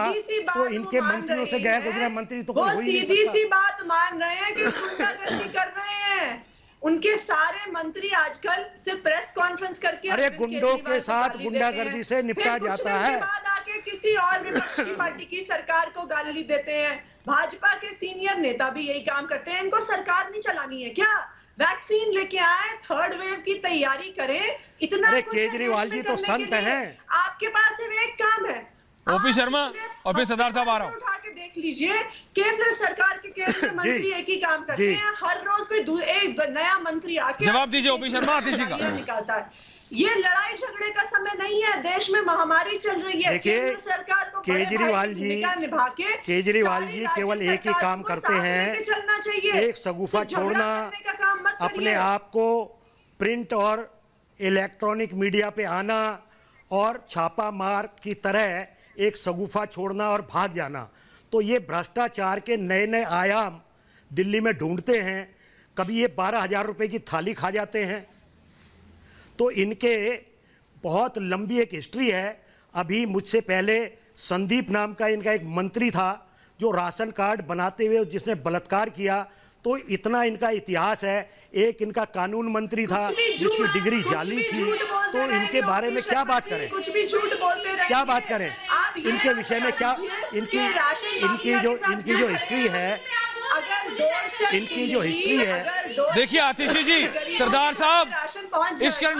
Speaker 9: तो इनके मंत्रियों से गए गुजरे मंत्री तो कोई हो ही नहीं सकता।
Speaker 8: सीधी सी बात मान रहे हैं कि गुंडागर्दी कर रहे हैं। उनके सारे मंत्री आजकल सिर्फ प्रेस कॉन्फ्रेंस करके
Speaker 9: अरे गुंडों के साथ गुंडागर्दी से निपटा जाता है।
Speaker 8: बाद आके किसी और विपक्षी पार्टी की सरकार को गाली देते हैं। भाजपा के सीनियर नेता भी यही काम करते हैं। इनको सरकार नहीं चलानी है क्या? वैक्सीन लेके आए, थर्ड वेव की तैयारी करें, इतना।
Speaker 9: अरे केजरीवाल जी तो संत हैं।
Speaker 8: आपके पास सिर्फ एक काम है।
Speaker 1: ओपी शर्मा और फिर सरदार साहब आ रहा हूं।
Speaker 8: उठा के देख लीजिए, केंद्र सरकार के केंद्रीय मंत्री एक ही काम करते हैं, हर रोज कोई एक नया मंत्री आके
Speaker 1: जवाब दीजिए ओपी शर्मा। आतिशी का
Speaker 8: निकालता है। ये लड़ाई झगड़े का समय नहीं है, देश में महामारी चल रही है। केंद्र सरकार को
Speaker 9: केजरीवाल जी केवल एक ही काम करते हैं,
Speaker 8: चलना चाहिए।
Speaker 9: एक शगुफा छोड़ना, अपने आप को प्रिंट और इलेक्ट्रॉनिक मीडिया पे आना और छापा मार की तरह एक शगुफा छोड़ना और भाग जाना। तो ये भ्रष्टाचार के नए नए आयाम दिल्ली में ढूंढते हैं। कभी ये 12,000 रुपए की थाली खा जाते हैं। तो इनके बहुत लंबी एक हिस्ट्री है। अभी मुझसे पहले संदीप नाम का इनका एक मंत्री था जो राशन कार्ड बनाते हुए जिसने बलात्कार किया, तो इतना इनका इतिहास है। एक इनका कानून मंत्री था जिसकी डिग्री जाली थी। तो इनके बारे में क्या बात करें,
Speaker 8: कुछ भी झूठ बोलते रहे,
Speaker 9: क्या बात करें इनके विषय में? क्या इनकी जो हिस्ट्री है, इनकी जो हिस्ट्री है।
Speaker 1: देखिए आतिशी जी, सरदार साहब, इश्करण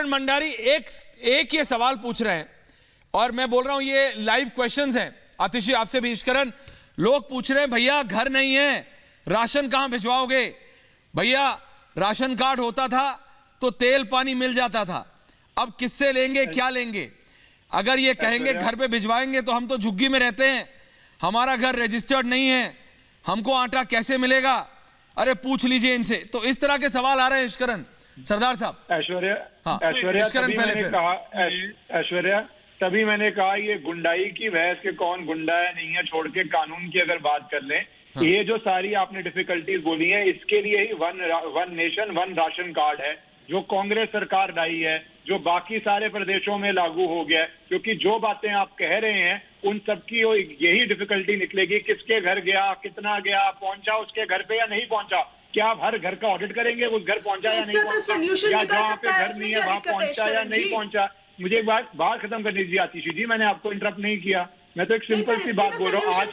Speaker 1: मंडारी एक ये सवाल पूछ रहे हैं और मैं बोल रहा हूं ये लाइव क्वेश्चंस हैं। आतिशी आपसे भी इश्करण, लोग पूछ रहे हैं भैया घर नहीं है, राशन कहां भिजवाओगे? भैया राशन कार्ड होता था तो तेल पानी मिल जाता था, अब किससे लेंगे, क्या लेंगे? अगर ये कहेंगे घर पे भिजवाएंगे तो हम तो झुग्गी में रहते हैं, हमारा घर रजिस्टर्ड नहीं है, हमको आटा कैसे मिलेगा? अरे पूछ लीजिए इनसे। तो इस तरह के सवाल आ रहे हैं इश्करण। सरदार साहब।
Speaker 15: ऐश्वर्या, ऐश्वर्या तभी मैंने कहा ये गुंडाई की बहस के कौन गुंडा है नहीं है छोड़ के कानून की अगर बात कर लें, ये जो सारी आपने डिफिकल्टीज बोली हैं, इसके लिए ही one nation one ration card है जो कांग्रेस सरकार लाई है, जो बाकी सारे प्रदेशों में लागू हो गया है। क्योंकि जो बातें आप कह रहे हैं उन सबकी यही डिफिकल्टी निकलेगी, किसके घर गया, कितना गया, पहुंचा उसके घर पे या नहीं पहुंचा। क्या आप हर घर का ऑडिट करेंगे उस घर पहुंचा या नहीं पहुंचा, या जहाँ पे घर नहीं है वहां पहुंचा या नहीं पहुंचा? मुझे एक बात खत्म करनी दीजिए आतिशी जी, मैंने आपको इंटरप्ट नहीं किया, मैं तो एक सिंपल सी बात बोल रहा हूँ। आज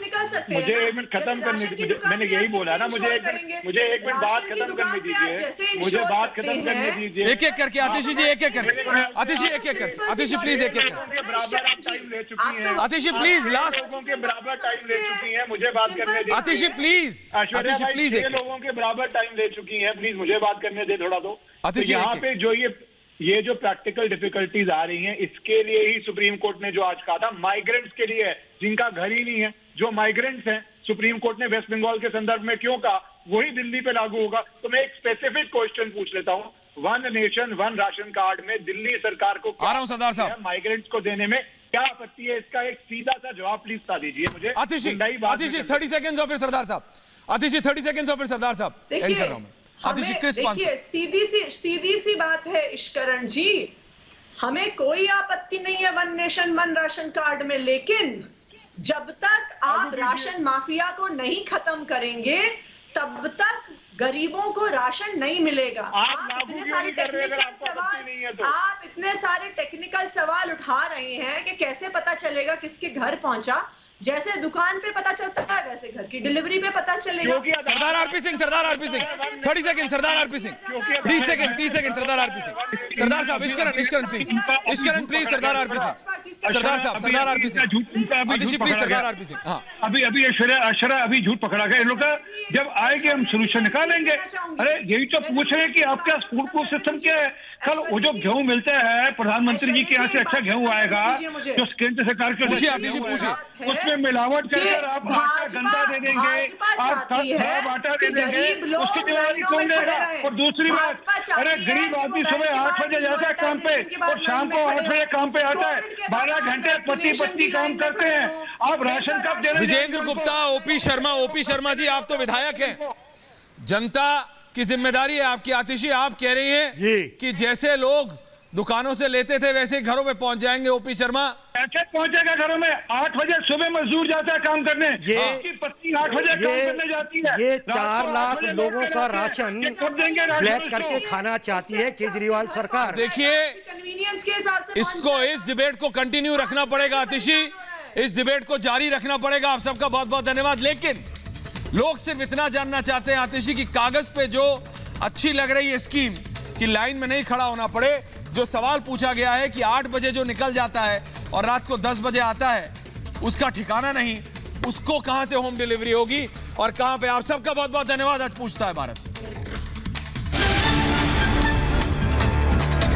Speaker 15: मुझे 1 मिनट खत्म करने दीजिए, मैंने यही बोला ना, मुझे 1 मिनट बात खत्म करने दीजिए, मुझे बात खत्म करने दीजिए।
Speaker 1: एक एक करके आतिशी जी, एक एक करके आतिशी, एक एक करके आतिशी प्लीज, एक एक करके
Speaker 15: बराबर टाइम ले चुकी हैं
Speaker 1: आतिशी प्लीज, लास्ट
Speaker 15: लोगों के बराबर टाइम ले चुकी हैं, मुझे बात करने दीजिए
Speaker 1: आतिशी प्लीज।
Speaker 15: आतिशी प्लीज, 6 लोगों के बराबर टाइम ले चुकी हैं, प्लीज मुझे बात करने दे थोड़ा। तो यहाँ पे जो ये जो प्रैक्टिकल डिफिकल्टीज आ रही हैं, इसके लिए ही सुप्रीम कोर्ट ने जो आज कहा था माइग्रेंट्स के लिए है, जिनका घर ही नहीं है, जो माइग्रेंट्स हैं, सुप्रीम कोर्ट ने वेस्ट बंगाल के संदर्भ में क्यों कहा वही दिल्ली पे लागू होगा। तो मैं एक स्पेसिफिक क्वेश्चन पूछ लेता हूँ, one nation one ration card में दिल्ली सरकार को
Speaker 1: आ रहा हूं सरदार साहब,
Speaker 15: माइग्रेंट्स को देने में क्या आपत्ति है? इसका एक सीधा सा जवाब प्लीज बता दीजिए मुझे।
Speaker 1: आतिशी 30 सेकंड्स और फिर सरदार साहब, आतिशी 30 सेकंड्स और फिर सरदार साहब एंड कर रहा हूं मैं।
Speaker 8: देखिए सीधी सी बात है इश्करण जी, हमें कोई आपत्ति नहीं है one nation one ration card में, लेकिन जब तक आप राशन माफिया को नहीं खत्म करेंगे तब तक गरीबों को राशन नहीं मिलेगा। आप इतने सारे टेक्निकल सवाल उठा रहे हैं कि कैसे पता चलेगा किसके घर पहुंचा। जैसे दुकान पे पता चलता है वैसे घर की डिलीवरी पे पता चलेगा।
Speaker 1: Sardar RP Singh 30 second Sardar RP Singh 30 second Sardar RP Singh. सरदार साहब इश्करन प्लीज सरदार आरपी सिंह। सरदार आरपी सिंह आतिशी प्लीज सरदार आरपी सिंह। हाँ
Speaker 13: अभी अशरा अभी झूठ पकड़ा गया इन लोग का। जब आएंगे हम सोल्यूशन निकालेंगे। अरे यही तो पूछ रहे हैं कि आपका फूड प्रूफ सिस्टम क्या है। कल वो जो गेहूं मिलता है प्रधानमंत्री जी के यहाँ से अच्छा गेहूं आएगा जो केंद्र सरकार के उसमें मिलावट कर आप आटा गंदा दे देंगे, आप खराब आटा दे देंगे, उसकी जिम्मेदारी कौन लेगा। और दूसरी बात, अरे गरीब आदमी सुबह 8 बजे जाता है काम पे और शाम को 8 बजे काम पे आता है, 12 घंटे पति काम करते हैं। आप राशन कब दे रहे हैं?
Speaker 1: विजेंद्र गुप्ता, ओपी शर्मा जी, आप तो विधायक हैं, जनता की जिम्मेदारी है आपकी। आतिशी आप कह रही हैं कि जैसे लोग दुकानों से लेते थे वैसे घरों में पहुंच जाएंगे। ओपी शर्मा
Speaker 13: कैसे पहुंचेगा घरों में? 8 बजे सुबह मजदूर जाता है काम करने, उसकी पत्नी 8 बजे काम करने जाती है।
Speaker 9: ये 4 लाख लोगों का राशन ब्लैक करके खाना चाहती है केजरीवाल सरकार।
Speaker 1: देखिए इसको इस डिबेट को कंटिन्यू रखना पड़ेगा आतिशी, इस डिबेट को जारी रखना पड़ेगा। आप सबका बहुत बहुत धन्यवाद। लेकिन लोग सिर्फ इतना जानना चाहते हैं आतिशी की कागज पे जो अच्छी लग रही है स्कीम कि लाइन में नहीं खड़ा होना पड़े, जो सवाल पूछा गया है कि 8 बजे जो निकल जाता है और रात को 10 बजे आता है उसका ठिकाना नहीं, उसको कहां से होम डिलीवरी होगी और कहां पे। आप सबका बहुत बहुत धन्यवाद। आज पूछता है भारत।